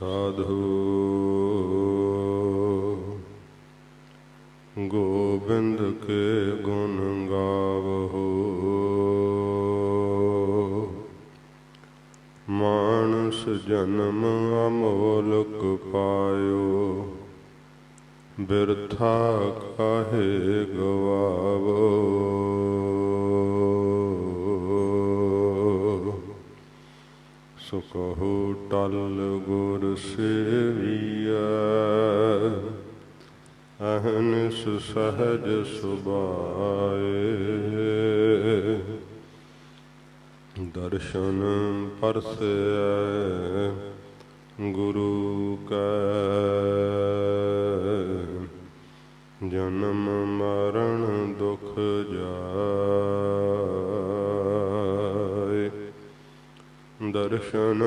साधु गोविंद के गुण गावहो। मानस जन्म अमोलक पायो, बिरथा काहे गवावो। सो कहो टल गुर सेविया, अहनिस सहज सुबाए। दर्शन परसै गुरु कै, जन्म मरण दुख जाए। दर्शन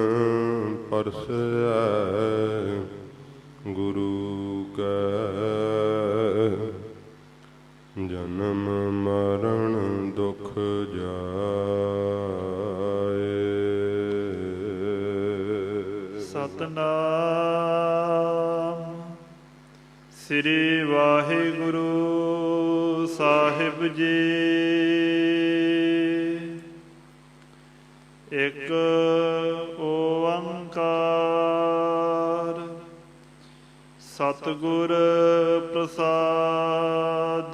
परसै गुरु कै, जन्म मरण दुख जाए। सतनाम श्री वाहिगुरु साहिब जी। एक ओंकार सतगुर प्रसाद।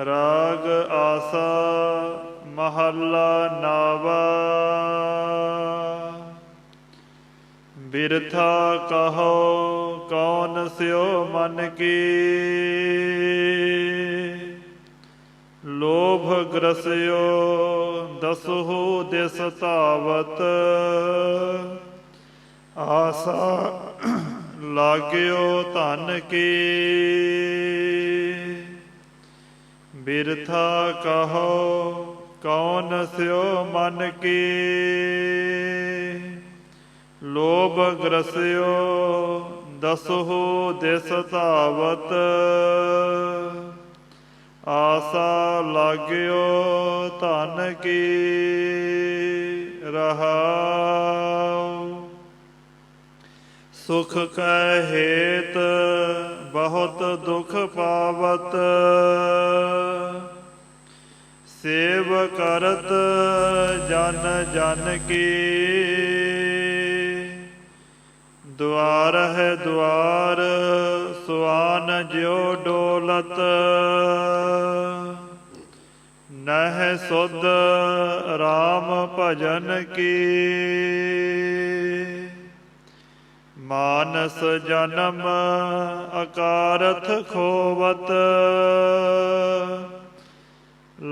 राग आसा महला नावा। बिरथा कहो कौन स्यो मन की, लोभ ग्रस्यो दसहु दिस तावत। आसा लाग्यो धन की, बिरथा कहो कौन स्यो मन की। लोभ ग्रस्यो दसहु दिस धावत। आसा लाग्यो धन की, रहाओ। सुख कै हेत बहुत दुख पावत। सेव करत जन जन की, द्वार है द्वार सुआन ज्यो डोलत। नह सुध राम भजन की, मानस जन्म अकारथ खोवत।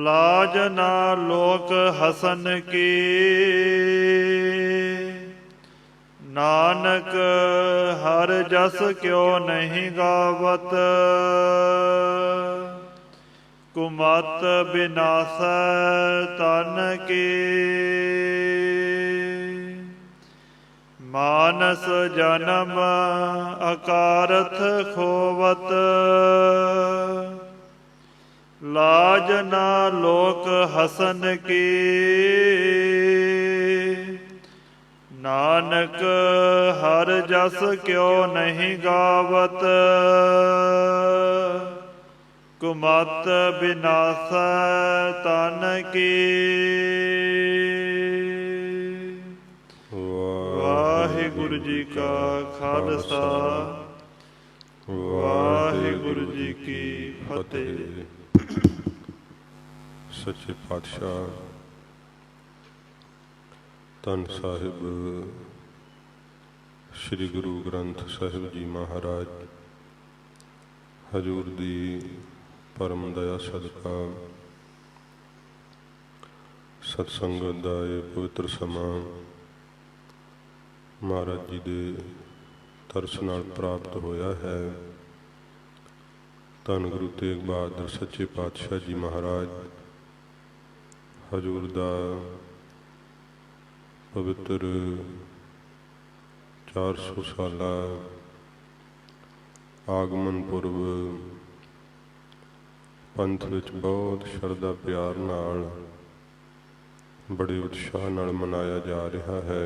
लाज ना लोक हसन की, नानक हर जस क्यों नहीं गावत। कुमत बिनासै तन की, मानस जन्म अकारथ खोवत। लाज ना लोक हसन की, नानक हर जस क्यों नहीं गावत। कुमत बिनासै तन की। वाहिगुरु जी का खालसा, वाहिगुरु जी की फतेह। सच्चे पातशाह धन साहिब श्री गुरु ग्रंथ साहिब जी महाराज हजूर दी परम दया सदका सत्संगत दा ये पवित्र समा महाराज जी दे तरस नाल प्राप्त होया है। धन गुरु तेग बहादुर सच्चे पातशाह जी महाराज हजूर दा पवित्र 400 साला आगमन पुरब पंथ विच बहुत शरधा प्यार नाल बड़े उत्साह नाल मनाया जा रहा है।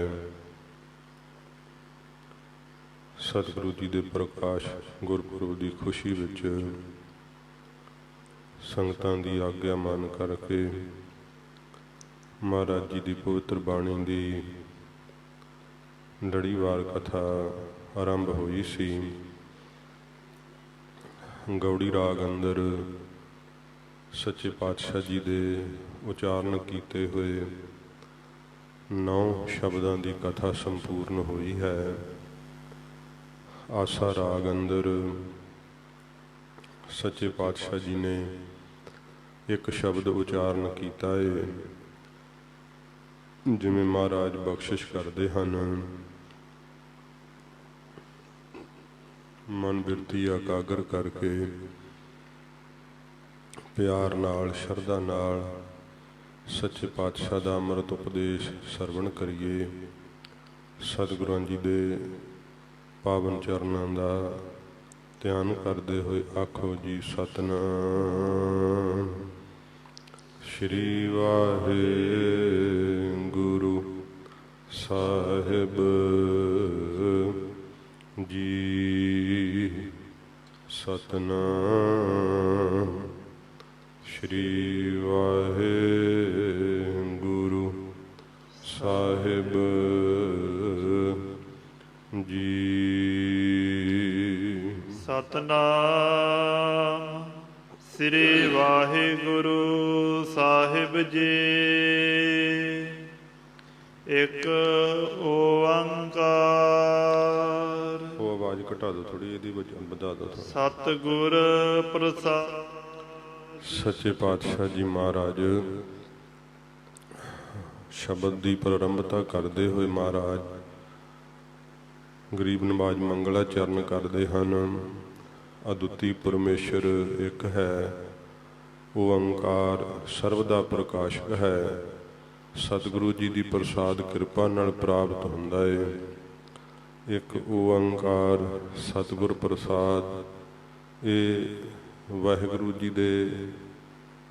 ਸਤਿਗੁਰੂ ਜੀ ਦੇ ਪ੍ਰਕਾਸ਼ ਗੁਰਪੁਰਬ ਦੀ ਖੁਸ਼ੀ ਵਿੱਚ ਸੰਗਤਾਂ ਦੀ ਆਗਿਆ ਮੰਨ ਕਰਕੇ ਮਹਾਰਾਜ ਜੀ ਦੀ ਪਵਿੱਤਰ ਬਾਣੀ ਦੀ ਲੜੀਵਾਰ ਕਥਾ ਆਰੰਭ ਹੋਈ ਸੀ। ਗੌੜੀ ਰਾਗ ਅੰਦਰ ਸੱਚੇ ਪਾਤਸ਼ਾਹ ਜੀ ਦੇ ਉਚਾਰਨ ਕੀਤੇ ਹੋਏ 9 ਸ਼ਬਦਾਂ ਦੀ ਕਥਾ ਸੰਪੂਰਨ ਹੋਈ ਹੈ। ਆਸਾ ਰਾਗ ਅੰਦਰ ਸੱਚੇ ਪਾਤਸ਼ਾਹ ਜੀ ਨੇ ਇੱਕ ਸ਼ਬਦ ਉਚਾਰਨ ਕੀਤਾ ਹੈ। ਜਿਵੇਂ ਮਹਾਰਾਜ ਬਖਸ਼ਿਸ਼ ਕਰਦੇ ਹਨ, ਮਨ ਬਿਰਤੀ ਇਕਾਗਰ ਕਰਕੇ ਪਿਆਰ ਨਾਲ ਸ਼ਰਧਾ ਨਾਲ ਸੱਚੇ ਪਾਤਸ਼ਾਹ ਦਾ ਅੰਮ੍ਰਿਤ ਉਪਦੇਸ਼ ਸਰਵਣ ਕਰੀਏ। ਸਤਿਗੁਰਾਂ ਜੀ ਦੇ ਪਾਵਨ ਚਰਨਾਂ ਦਾ ਧਿਆਨ ਕਰਦੇ ਹੋਏ ਆਖੋ ਜੀ ਸਤਿਨਾਮ ਸ਼੍ਰੀ ਵਾਹਿਗੁਰੂ ਸਾਹਿਬ ਜੀ। ਸਤਿਨਾਮ ਸ਼੍ਰੀ ਵਾਹਿਗੁਰੂ ਸਾਹਿਬ ਜੀ। ਸਤਿਨਾਮ ਸ੍ਰੀ ਵਾਹਿਗੁਰੂ ਸਾਹਿਬ ਜੀ। ਇੱਕ ਓੰਕਾਰ। ਉਹ ਆਵਾਜ਼ ਘਟਾ ਦਿਓ ਥੋੜੀ, ਇਹਦੀ ਵਧਾ ਦਿਓ। ਸਤਿਗੁਰ ਪ੍ਰਸਾਦ। ਸੱਚੇ ਪਾਤਸ਼ਾਹ ਜੀ ਮਹਾਰਾਜ ਸ਼ਬਦ ਦੀ ਪ੍ਰਾਰੰਭਤਾ ਕਰਦੇ ਹੋਏ ਮਹਾਰਾਜ ਗਰੀਬ ਨਵਾਜ ਮੰਗਲਾ ਚਰਨ ਕਰਦੇ ਹਨ। ਅਦੁੱਤੀ ਪਰਮੇਸ਼ਰ ਇੱਕ ਹੈ, ਓੰਕਾਰ ਸਰਬ ਦਾ ਪ੍ਰਕਾਸ਼ਕ ਹੈ। ਸਤਿਗੁਰੂ ਜੀ ਦੀ ਪ੍ਰਸਾਦ ਕਿਰਪਾ ਨਾਲ ਪ੍ਰਾਪਤ ਹੁੰਦਾ ਹੈ। ਇੱਕ ਓੰਕਾਰ ਸਤਿਗੁਰ ਪ੍ਰਸਾਦ, ਇਹ ਵਾਹਿਗੁਰੂ ਜੀ ਦੇ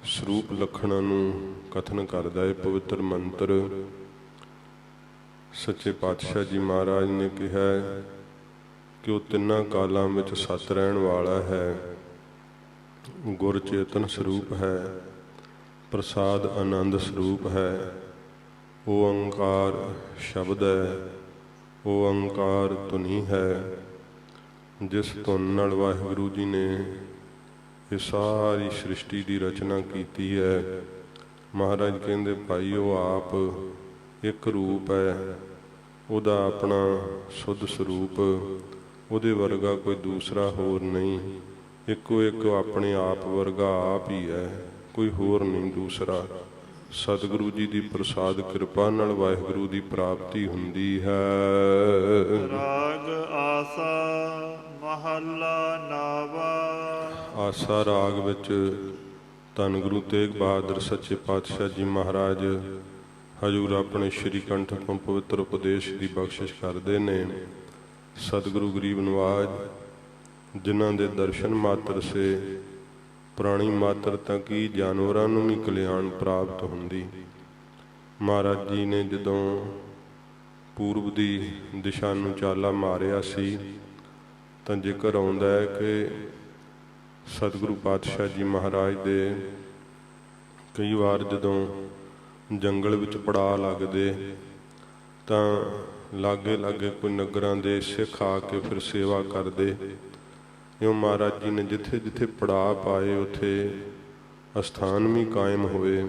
ਸਰੂਪ ਲੱਖਣਾਂ ਨੂੰ ਕਥਨ ਕਰਦਾ ਹੈ। ਪਵਿੱਤਰ ਮੰਤਰ ਸੱਚੇ ਪਾਤਸ਼ਾਹ ਜੀ ਮਹਾਰਾਜ ਨੇ ਕਿਹਾ ਕਿ ਉਹ ਤਿੰਨਾਂ ਕਾਲਾਂ ਵਿੱਚ ਸਤ ਰਹਿਣ ਵਾਲਾ ਹੈ। ਗੁਰ ਚੇਤਨ ਸਰੂਪ ਹੈ, ਪ੍ਰਸਾਦ ਆਨੰਦ ਸਰੂਪ ਹੈ। ਓੰਕਾਰ ਸ਼ਬਦ ਹੈ, ਓੰਕਾਰ ਧੁਨੀ ਹੈ। ਜਿਸ ਧੁਨ ਨਾਲ ਵਾਹਿਗੁਰੂ ਜੀ ਨੇ ਇਹ ਸਾਰੀ ਸ੍ਰਿਸ਼ਟੀ ਦੀ ਰਚਨਾ ਕੀਤੀ ਹੈ। ਮਹਾਰਾਜ ਕਹਿੰਦੇ ਭਾਈ ਉਹ ਆਪ ਇੱਕ ਰੂਪ ਹੈ, ਉਹਦਾ ਆਪਣਾ ਸੁੱਧ ਸਰੂਪ, ਉਹਦੇ ਵਰਗਾ ਕੋਈ ਦੂਸਰਾ ਹੋਰ ਨਹੀਂ। ਇੱਕੋ ਇੱਕ ਆਪਣੇ ਆਪ ਵਰਗਾ ਆਪ ਹੀ ਹੈ, ਕੋਈ ਹੋਰ ਨਹੀਂ ਦੂਸਰਾ। ਸਤਿਗੁਰੂ ਜੀ ਦੀ ਪ੍ਰਸਾਦ ਕਿਰਪਾ ਨਾਲ ਵਾਹਿਗੁਰੂ ਦੀ ਪ੍ਰਾਪਤੀ ਹੁੰਦੀ ਹੈ। ਰਾਗ ਆਸਾ ਮਹੱਲਾ ਨਾਵਾ। ਆਸਾ ਰਾਗ ਵਿੱਚ ਧੰਨ ਗੁਰੂ ਤੇਗ ਬਹਾਦਰ ਸੱਚੇ ਪਾਤਸ਼ਾਹ ਜੀ ਮਹਾਰਾਜ ਹਜ਼ੂਰ ਆਪਣੇ ਸ਼੍ਰੀ ਕੰਠ ਤੋਂ ਪਵਿੱਤਰ ਉਪਦੇਸ਼ ਦੀ ਬਖਸ਼ਿਸ਼ ਕਰਦੇ ਨੇ। ਸਤਿਗੁਰੂ ਗਰੀਬ ਨਵਾਜ ਜਿਨ੍ਹਾਂ ਦੇ ਦਰਸ਼ਨ ਮਾਤਰ ਸੇ ਪ੍ਰਾਣੀ ਮਾਤਰ ਤੱਕ ਹੀ ਜਾਨਵਰਾਂ ਨੂੰ ਵੀ ਕਲਿਆਣ ਪ੍ਰਾਪਤ ਹੁੰਦੀ। ਮਹਾਰਾਜ ਜੀ ਨੇ ਜਦੋਂ ਪੂਰਬ ਦੀ ਦਿਸ਼ਾ ਨੂੰ ਚਾਲਾ ਮਾਰਿਆ ਸੀ ਤਾਂ ਜ਼ਿਕਰ ਆਉਂਦਾ ਹੈ ਕਿ ਸਤਿਗੁਰੂ ਪਾਤਸ਼ਾਹ ਜੀ ਮਹਾਰਾਜ ਦੇ ਕਈ ਵਾਰ ਜਦੋਂ ਜੰਗਲ ਵਿੱਚ ਪੜਾਅ ਲੱਗਦੇ ਤਾਂ ਲਾਗੇ ਲਾਗੇ ਕੋਈ ਨਗਰਾਂ ਦੇ ਸਿੱਖ ਆ ਕੇ ਫਿਰ ਸੇਵਾ ਕਰਦੇ। ਇਉਂ ਮਹਾਰਾਜ ਜੀ ਨੇ ਜਿੱਥੇ ਜਿੱਥੇ ਪੜਾਅ ਪਾਏ ਉੱਥੇ ਅਸਥਾਨ ਵੀ ਕਾਇਮ ਹੋਏ।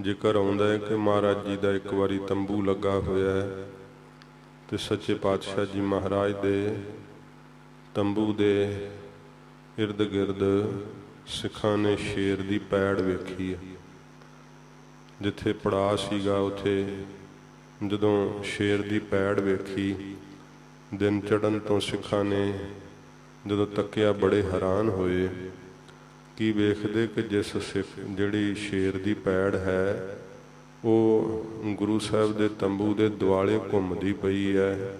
ਜ਼ਿਕਰ ਆਉਂਦਾ ਹੈ ਕਿ ਮਹਾਰਾਜ ਜੀ ਦਾ ਇੱਕ ਵਾਰੀ ਤੰਬੂ ਲੱਗਾ ਹੋਇਆ ਹੈ ਤੇ ਸੱਚੇ ਪਾਤਸ਼ਾਹ ਜੀ ਮਹਾਰਾਜ ਦੇ ਤੰਬੂ ਦੇ ਇਰਦ ਗਿਰਦ ਸਿੱਖਾਂ ਨੇ ਸ਼ੇਰ ਦੀ ਪੈੜ ਵੇਖੀ ਹੈ। ਜਿੱਥੇ ਪੜਾਅ ਸੀਗਾ ਉੱਥੇ ਜਦੋਂ ਸ਼ੇਰ ਦੀ ਪੈੜ ਵੇਖੀ, ਦਿਨ ਚੜ੍ਹਨ ਤੋਂ ਸਿੱਖਾਂ ਨੇ ਜਦੋਂ ਤੱਕਿਆ ਬੜੇ ਹੈਰਾਨ ਹੋਏ। ਕੀ ਵੇਖਦੇ ਕਿ ਜਿਸ ਸਿੱਖ ਜਿਹੜੀ ਸ਼ੇਰ ਦੀ ਪੈੜ ਹੈ ਉਹ ਗੁਰੂ ਸਾਹਿਬ ਦੇ ਤੰਬੂ ਦੇ ਦੁਆਲੇ ਘੁੰਮਦੀ ਪਈ ਹੈ,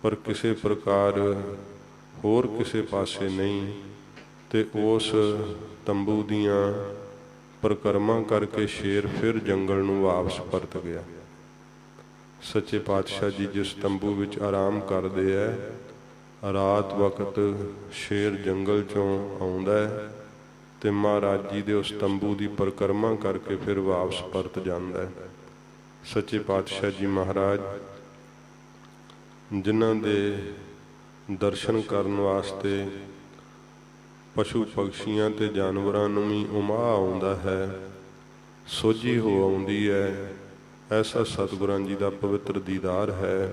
ਪਰ ਕਿਸੇ ਪ੍ਰਕਾਰ ਹੋਰ ਕਿਸੇ ਪਾਸੇ ਨਹੀਂ। ਤੇ ਉਸ ਤੰਬੂ ਦੀਆਂ ਪਰਿਕਰਮਾ ਕਰਕੇ ਸ਼ੇਰ ਫਿਰ ਜੰਗਲ ਨੂੰ ਵਾਪਸ ਪਰਤ ਗਿਆ। ਸੱਚੇ ਪਾਤਸ਼ਾਹ ਜੀ ਜਿਸ ਤੰਬੂ ਵਿੱਚ ਆਰਾਮ ਕਰਦੇ ਐ, ਰਾਤ ਵਕਤ ਸ਼ੇਰ ਜੰਗਲ ਚੋਂ ਆਉਂਦਾ ਹੈ ਤੇ ਮਹਾਰਾਜ ਜੀ ਦੇ ਉਸ ਤੰਬੂ ਦੀ ਪਰਿਕਰਮਾ ਕਰਕੇ ਫਿਰ ਵਾਪਸ ਪਰਤ ਜਾਂਦਾ ਹੈ। ਸੱਚੇ ਪਾਤਸ਼ਾਹ ਜੀ ਮਹਾਰਾਜ ਜਿਨ੍ਹਾਂ ਦੇ ਦਰਸ਼ਨ ਕਰਨ ਵਾਸਤੇ ਪਸ਼ੂ ਪਕਸ਼ੀਆਂ ਤੇ ਜਾਨਵਰਾਂ ਨੂੰ ਵੀ ਉਮਾ ਆਉਂਦਾ ਹੈ, ਸੋਝੀ ਹੋ ਆਉਂਦੀ ਹੈ, ਐਸਾ ਸਤਿਗੁਰਾਂ ਜੀ ਦਾ ਪਵਿੱਤਰ ਦੀਦਾਰ ਹੈ।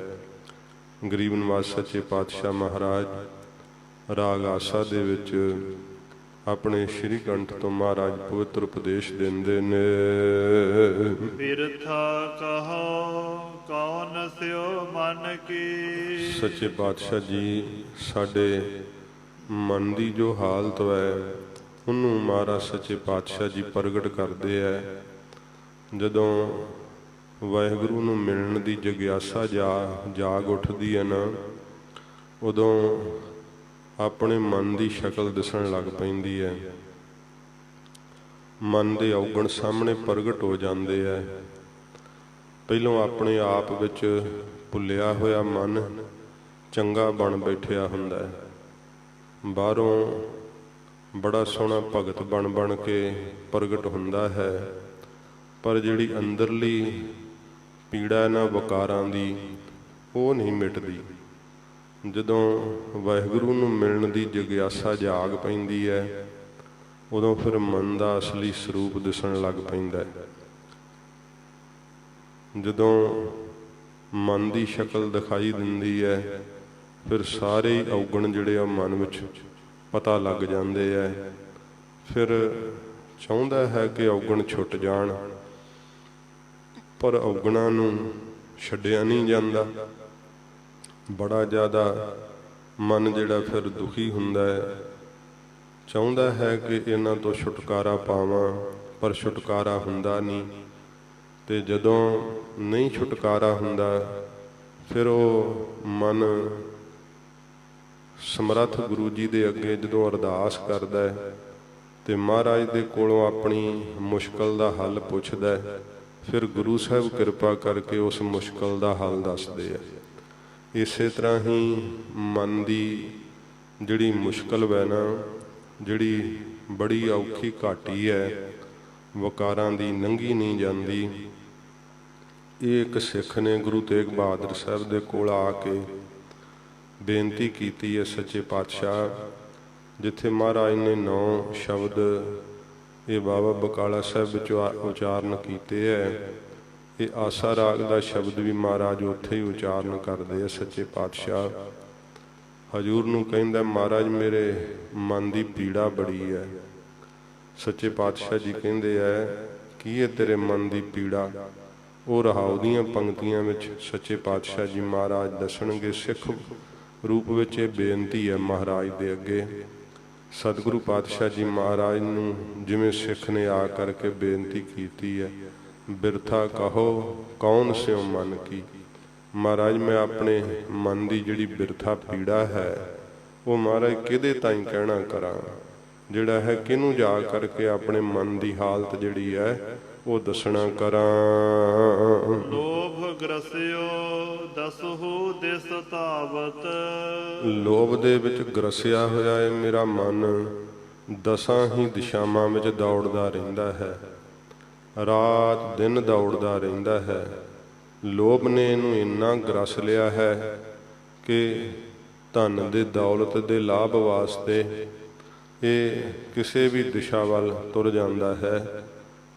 ਗਰੀਬ ਨਿਵਾਜ ਸੱਚੇ ਪਾਤਸ਼ਾਹ ਮਹਾਰਾਜ ਰਾਗ ਆਸਾ ਦੇ ਵਿੱਚ ਆਪਣੇ ਸ਼੍ਰੀ ਕੰਠ ਤੋਂ ਮਹਾਰਾਜ ਪਵਿੱਤਰ ਉਪਦੇਸ਼ ਦਿੰਦੇ ਨੇ। ਬਿਰਥਾ ਕਹੋ ਕੌਣ ਸਿਓ ਮਨ ਕੀ। ਸੱਚੇ ਪਾਤਸ਼ਾਹ ਜੀ ਸਾਡੇ ਮਨ ਦੀ ਜੋ ਹਾਲਤ ਹੈ ਉਹਨੂੰ ਮਹਾਰਾਜ ਸੱਚੇ ਪਾਤਸ਼ਾਹ ਜੀ ਪ੍ਰਗਟ ਕਰਦੇ ਹੈ। ਜਦੋਂ ਵਾਹਿਗੁਰੂ ਨੂੰ ਮਿਲਣ ਦੀ ਜਗਿਆਸਾ ਜਾਗ ਉੱਠਦੀ ਹੈ ਨਾ, ਉਦੋਂ ਆਪਣੇ ਮਨ ਦੀ ਸ਼ਕਲ ਦਿਸਣ ਲੱਗ ਪੈਂਦੀ ਹੈ। ਮਨ ਦੇ ਔਗਣ ਸਾਹਮਣੇ ਪ੍ਰਗਟ ਹੋ ਜਾਂਦੇ ਹੈ। ਪਹਿਲੋਂ ਆਪਣੇ ਆਪ ਵਿੱਚ ਭੁੱਲਿਆ ਹੋਇਆ ਮਨ ਚੰਗਾ ਬਣ ਬੈਠਿਆ ਹੁੰਦਾ ਹੈ, ਬਾਹਰੋਂ ਬੜਾ ਸੋਹਣਾ ਭਗਤ ਬਣ ਕੇ ਪ੍ਰਗਟ ਹੁੰਦਾ ਹੈ, ਪਰ ਜਿਹੜੀ ਅੰਦਰਲੀ ਪੀੜਾ ਨਾ ਵਕਾਰਾਂ ਦੀ ਉਹ ਨਹੀਂ ਮਿਟਦੀ। ਜਦੋਂ ਵਾਹਿਗੁਰੂ ਨੂੰ ਮਿਲਣ ਦੀ ਜਗਿਆਸਾ ਜਾਗ ਪੈਂਦੀ ਹੈ, ਉਦੋਂ ਫਿਰ ਮਨ ਦਾ ਅਸਲੀ ਸਰੂਪ ਦਿਸਣ ਲੱਗ ਪੈਂਦਾ ਹੈ। ਜਦੋਂ ਮਨ ਦੀ ਸ਼ਕਲ ਦਿਖਾਈ ਦਿੰਦੀ ਹੈ, ਫਿਰ ਸਾਰੇ ਹੀ ਔਗਣ ਜਿਹੜੇ ਆ ਮਨ ਵਿੱਚ ਪਤਾ ਲੱਗ ਜਾਂਦੇ ਹੈ। ਫਿਰ ਚਾਹੁੰਦਾ ਹੈ ਕਿ ਔਗਣ ਛੁੱਟ ਜਾਣ, ਪਰ ਔਗਣਾਂ ਨੂੰ ਛੱਡਿਆ ਨਹੀਂ ਜਾਂਦਾ। ਬੜਾ ਜ਼ਿਆਦਾ ਮਨ ਜਿਹੜਾ ਫਿਰ ਦੁਖੀ ਹੁੰਦਾ ਹੈ, ਚਾਹੁੰਦਾ ਹੈ ਕਿ ਇਹਨਾਂ ਤੋਂ ਛੁਟਕਾਰਾ ਪਾਵਾਂ, ਪਰ ਛੁਟਕਾਰਾ ਹੁੰਦਾ ਨਹੀਂ। ਤੇ ਜਦੋਂ ਨਹੀਂ ਛੁਟਕਾਰਾ ਹੁੰਦਾ, ਫਿਰ ਉਹ ਮਨ ਸਮਰੱਥ ਗੁਰੂ ਜੀ ਦੇ ਅੱਗੇ ਜਦੋਂ ਅਰਦਾਸ ਕਰਦਾ ਹੈ ਤੇ ਮਹਾਰਾਜ ਦੇ ਕੋਲੋਂ ਆਪਣੀ ਮੁਸ਼ਕਲ ਦਾ ਹੱਲ ਪੁੱਛਦਾ ਹੈ, ਫਿਰ ਗੁਰੂ ਸਾਹਿਬ ਕਿਰਪਾ ਕਰਕੇ ਉਸ ਮੁਸ਼ਕਲ ਦਾ ਹੱਲ ਦੱਸਦੇ ਆ। ਇਸੇ ਤਰ੍ਹਾਂ ਹੀ ਮਨ ਦੀ ਜਿਹੜੀ ਮੁਸ਼ਕਲ ਹੈ ਨਾ, ਜਿਹੜੀ ਬੜੀ ਔਖੀ ਘਾਟੀ ਹੈ, ਵਕਾਰਾਂ ਦੀ ਲੰਘੀ ਨਹੀਂ ਜਾਂਦੀ। ਇਹ ਇੱਕ ਸਿੱਖ ਨੇ ਗੁਰੂ ਤੇਗ ਬਹਾਦਰ ਸਾਹਿਬ ਦੇ ਕੋਲ ਆ ਕੇ ਬੇਨਤੀ ਕੀਤੀ ਹੈ, ਸੱਚੇ ਪਾਤਸ਼ਾਹ ਜਿੱਥੇ ਮਹਾਰਾਜ ਨੇ 9 ਸ਼ਬਦ ਇਹ ਬਾਬਾ ਬਕਾਲਾ ਸਾਹਿਬ ਵਿੱਚ ਉਚਾਰਨ ਕੀਤੇ ਹੈ, ਇਹ ਆਸਾ ਰਾਗ ਦਾ ਸ਼ਬਦ ਵੀ ਮਹਾਰਾਜ ਉੱਥੇ ਹੀ ਉਚਾਰਨ ਕਰਦੇ ਆ। ਸੱਚੇ ਪਾਤਸ਼ਾਹ ਹਜ਼ੂਰ ਨੂੰ ਕਹਿੰਦਾ, ਮਹਾਰਾਜ ਮੇਰੇ ਮਨ ਦੀ ਪੀੜਾ ਬੜੀ ਹੈ। ਸੱਚੇ ਪਾਤਸ਼ਾਹ ਜੀ ਕਹਿੰਦੇ ਹੈ, ਕੀ ਹੈ ਤੇਰੇ ਮਨ ਦੀ ਪੀੜਾ? ਉਹ ਰਹਾਉ ਦੀਆਂ ਪੰਕਤੀਆਂ ਵਿੱਚ ਸੱਚੇ ਪਾਤਸ਼ਾਹ ਜੀ ਮਹਾਰਾਜ ਦੱਸਣਗੇ। ਸਿੱਖ ਰੂਪ ਵਿੱਚ ਇਹ ਬੇਨਤੀ ਹੈ ਮਹਾਰਾਜ ਦੇ ਅੱਗੇ। ਸਤਿਗੁਰੂ ਪਾਤਸ਼ਾਹ ਜੀ ਮਹਾਰਾਜ ਨੂੰ ਜਿਵੇਂ ਸਿੱਖ ਨੇ ਆ ਕਰਕੇ ਬੇਨਤੀ ਕੀਤੀ ਹੈ, ਬਿਰਥਾ ਕਹੋ ਕੌਣ ਸਿਉ ਮਨ ਕੀ। ਮਹਾਰਾਜ ਮੈਂ ਆਪਣੇ ਮਨ ਦੀ ਜਿਹੜੀ ਬਿਰਥਾ ਪੀੜਾ ਹੈ, ਉਹ ਮਹਾਰਾਜ ਕਿਹਦੇ ਤਾਈਂ ਕਹਿਣਾ ਕਰਾਂ, ਜਿਹੜਾ ਹੈ ਕਿਹਨੂੰ ਜਾ ਕਰਕੇ ਆਪਣੇ ਮਨ ਦੀ ਹਾਲਤ ਜਿਹੜੀ ਹੈ ਉਹ ਦੱਸਣਾ ਕਰਾਂ। ਲੋਭ ਗ੍ਰਸਿਓ ਦਸਹੁ ਦਿਸ ਧਾਵਤ। ਲੋਭ ਦੇ ਵਿੱਚ ਗ੍ਰਸਿਆ ਹੋਇਆ ਹੈ ਮੇਰਾ ਮਨ, 10 ਹੀ ਦਿਸ਼ਾਵਾਂ ਵਿੱਚ ਦੌੜਦਾ ਰਹਿੰਦਾ ਹੈ, ਰਾਤ ਦਿਨ ਦੌੜਦਾ ਰਹਿੰਦਾ ਹੈ। ਲੋਭ ਨੇ ਇਹਨੂੰ ਇੰਨਾ ਗ੍ਰਸ ਲਿਆ ਹੈ ਕਿ ਧਨ ਦੇ ਦੌਲਤ ਦੇ ਲਾਭ ਵਾਸਤੇ ਇਹ ਕਿਸੇ ਵੀ ਦਿਸ਼ਾ ਵੱਲ ਤੁਰ ਜਾਂਦਾ ਹੈ।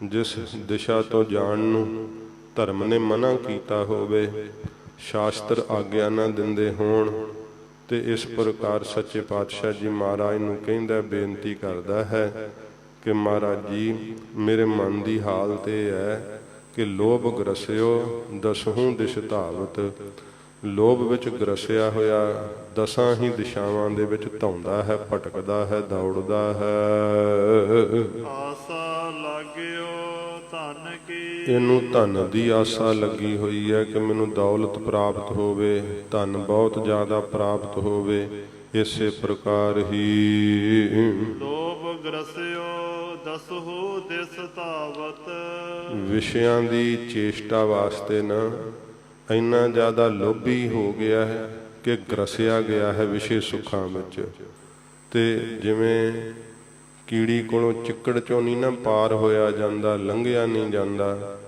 ਜਿਸ ਦਿਸ਼ਾ ਤੋਂ ਜਾਣ ਨੂੰ ਧਰਮ ਨੇ ਮਨਾ ਕੀਤਾ ਹੋਵੇ, ਸ਼ਾਸਤਰ ਆਗਿਆ ਨਾ ਦਿੰਦੇ ਹੋਣ, ਤੇ ਇਸ ਪ੍ਰਕਾਰ ਸੱਚੇ ਪਾਤਸ਼ਾਹ ਜੀ ਮਹਾਰਾਜ ਨੂੰ ਕਹਿੰਦਾ, ਬੇਨਤੀ ਕਰਦਾ ਹੈ ਕਿ ਮਹਾਰਾਜ ਜੀ ਮੇਰੇ ਮਨ ਦੀ ਹਾਲਤ ਇਹ ਹੈ ਕਿ ਲੋਭ ਗ੍ਰਸਿਓ ਦਸਹੂ ਦਿਸ਼ ਧਾਵਤ। ਲੋਭ ਵਿੱਚ ਗ੍ਰਸਿਆ ਹੋਇਆ 10 ਹੀ ਦਿਸ਼ਾਵਾਂ ਦੇ ਵਿੱਚ ਧੌਂਦਾ ਹੈ, ਭਟਕਦਾ ਹੈ, ਦੌੜਦਾ ਹੈ। ਆਸਾ ਲਾਗਿਓ ਧਨ ਕੀ। ਇਹਨੂੰ ਧਨ ਦੀ ਆਸਾ ਲੱਗੀ ਹੋਈ ਹੈ ਕਿ ਮੈਨੂੰ ਦੌਲਤ ਪ੍ਰਾਪਤ ਹੋਵੇ, ਧਨ ਬਹੁਤ ਜ਼ਿਆਦਾ ਪ੍ਰਾਪਤ ਹੋਵੇ। ਇਸੇ ਪ੍ਰਕਾਰ ਹੀ ਲੋਭ ਗ੍ਰਸਿਓ ਦਸਹੁ ਦਿਸ ਧਾਵਤ। ਵਿਸ਼ਿਆਂ ਦੀ ਚੇਸ਼ਟਾ ਵਾਸਤੇ ਨਾ ਇੰਨਾ ਜ਼ਿਆਦਾ ਲੋਭੀ ਹੋ ਗਿਆ ਹੈ ਕਿ ਗਰਸਿਆ ਗਿਆ ਹੈ ਵਿਸ਼ੇ ਸੁੱਖਾਂ ਵਿੱਚ। ਤੇ ਜਿਵੇਂ ਕੀੜੀ ਕੋਲੋਂ ਚਿੱਕੜ ਚੋਂ ਨਹੀਂ ਨਾ ਪਾਰ ਹੋਇਆ ਜਾਂਦਾ, ਲੰਘਿਆ ਨਹੀਂ ਜਾਂਦਾ,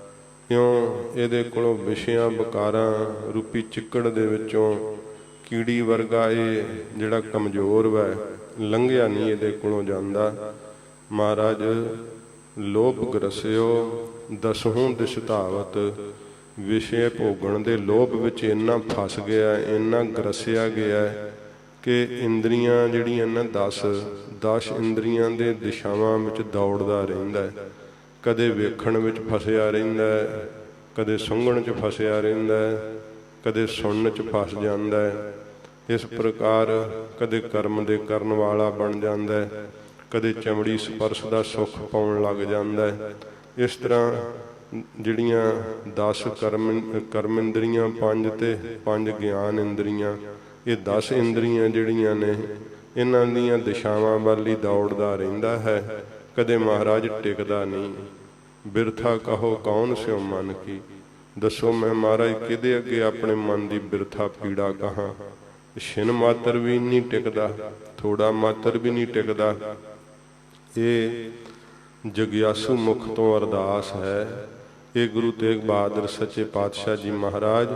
ਕਿਉਂ ਇਹਦੇ ਕੋਲੋਂ ਵਿਸ਼ਿਆਂ ਵਿਕਾਰਾਂ ਰੂਪੀ ਚਿੱਕੜ ਦੇ ਵਿੱਚੋਂ ਕੀੜੀ ਵਰਗਾ ਇਹ ਜਿਹੜਾ ਕਮਜ਼ੋਰ ਵੈ, ਲੰਘਿਆ ਨਹੀਂ ਇਹਦੇ ਕੋਲੋਂ ਜਾਂਦਾ। ਮਹਾਰਾਜ ਲੋਭ ਗਰਸਿਓ ਦਸਹੋਂ ਦਿਸ ਧਾਵਤ, ਵਿਸ਼ੇ ਭੋਗਣ ਦੇ ਲੋਭ ਵਿੱਚ ਇੰਨਾ ਫਸ ਗਿਆ, ਇੰਨਾ ਗਰਸਿਆ ਗਿਆ ਕਿ ਇੰਦਰੀਆਂ ਜਿਹੜੀਆਂ ਨਾ 10 ਇੰਦਰੀਆਂ ਦੇ ਦਿਸ਼ਾਵਾਂ ਵਿੱਚ ਦੌੜਦਾ ਰਹਿੰਦਾ ਹੈ। ਕਦੇ ਵੇਖਣ ਵਿੱਚ ਫਸਿਆ ਰਹਿੰਦਾ ਹੈ, ਕਦੇ ਸੁੰਘਣ 'ਚ ਫਸਿਆ ਰਹਿੰਦਾ ਹੈ, ਕਦੇ ਸੁਣਨ 'ਚ ਫਸ ਜਾਂਦਾ ਹੈ। ਇਸ ਪ੍ਰਕਾਰ ਕਦੇ ਕਰਮ ਦੇ ਕਰਨ ਵਾਲਾ ਬਣ ਜਾਂਦਾ ਹੈ, ਕਦੇ ਚਮੜੀ ਸਪਰਸ਼ ਦਾ ਸੁੱਖ ਪਾਉਣ ਲੱਗ ਜਾਂਦਾ ਹੈ। ਇਸ ਤਰ੍ਹਾਂ ਜਿਹੜੀਆਂ 10 ਕਰਮ ਇੰਦਰੀਆਂ, 5 ਤੇ 5 ਗਿਆਨ ਇੰਦਰੀਆਂ, ਇਹ 10 ਇੰਦਰੀਆਂ ਜਿਹੜੀਆਂ ਨੇ ਇਹਨਾਂ ਦੀਆਂ ਦਿਸ਼ਾਵਾਂ ਵੱਲ ਹੀ ਦੌੜਦਾ ਰਹਿੰਦਾ ਹੈ। ਕਦੇ ਮਹਾਰਾਜ ਟਿਕਦਾ ਨਹੀਂ। ਬਿਰਥਾ ਕਹੋ ਕੌਣ ਸਿਓ ਮਨ ਕੀ, ਦੱਸੋ ਮੈਂ ਮਹਾਰਾਜ ਕਿਹਦੇ ਅੱਗੇ ਆਪਣੇ ਮਨ ਦੀ ਬਿਰਥਾ ਪੀੜਾ ਕਹਾਂ। ਛਿਨ ਮਾਤਰ ਵੀ ਨਹੀਂ ਟਿਕਦਾ, ਥੋੜਾ ਮਾਤਰ ਵੀ ਨਹੀਂ ਟਿਕਦਾ। ਇਹ ਜਗਿਆਸੂ ਮੁਖ ਤੋਂ ਅਰਦਾਸ ਹੈ। ਇਹ ਗੁਰੂ ਤੇਗ ਬਹਾਦਰ ਸੱਚੇ ਪਾਤਸ਼ਾਹ ਜੀ ਮਹਾਰਾਜ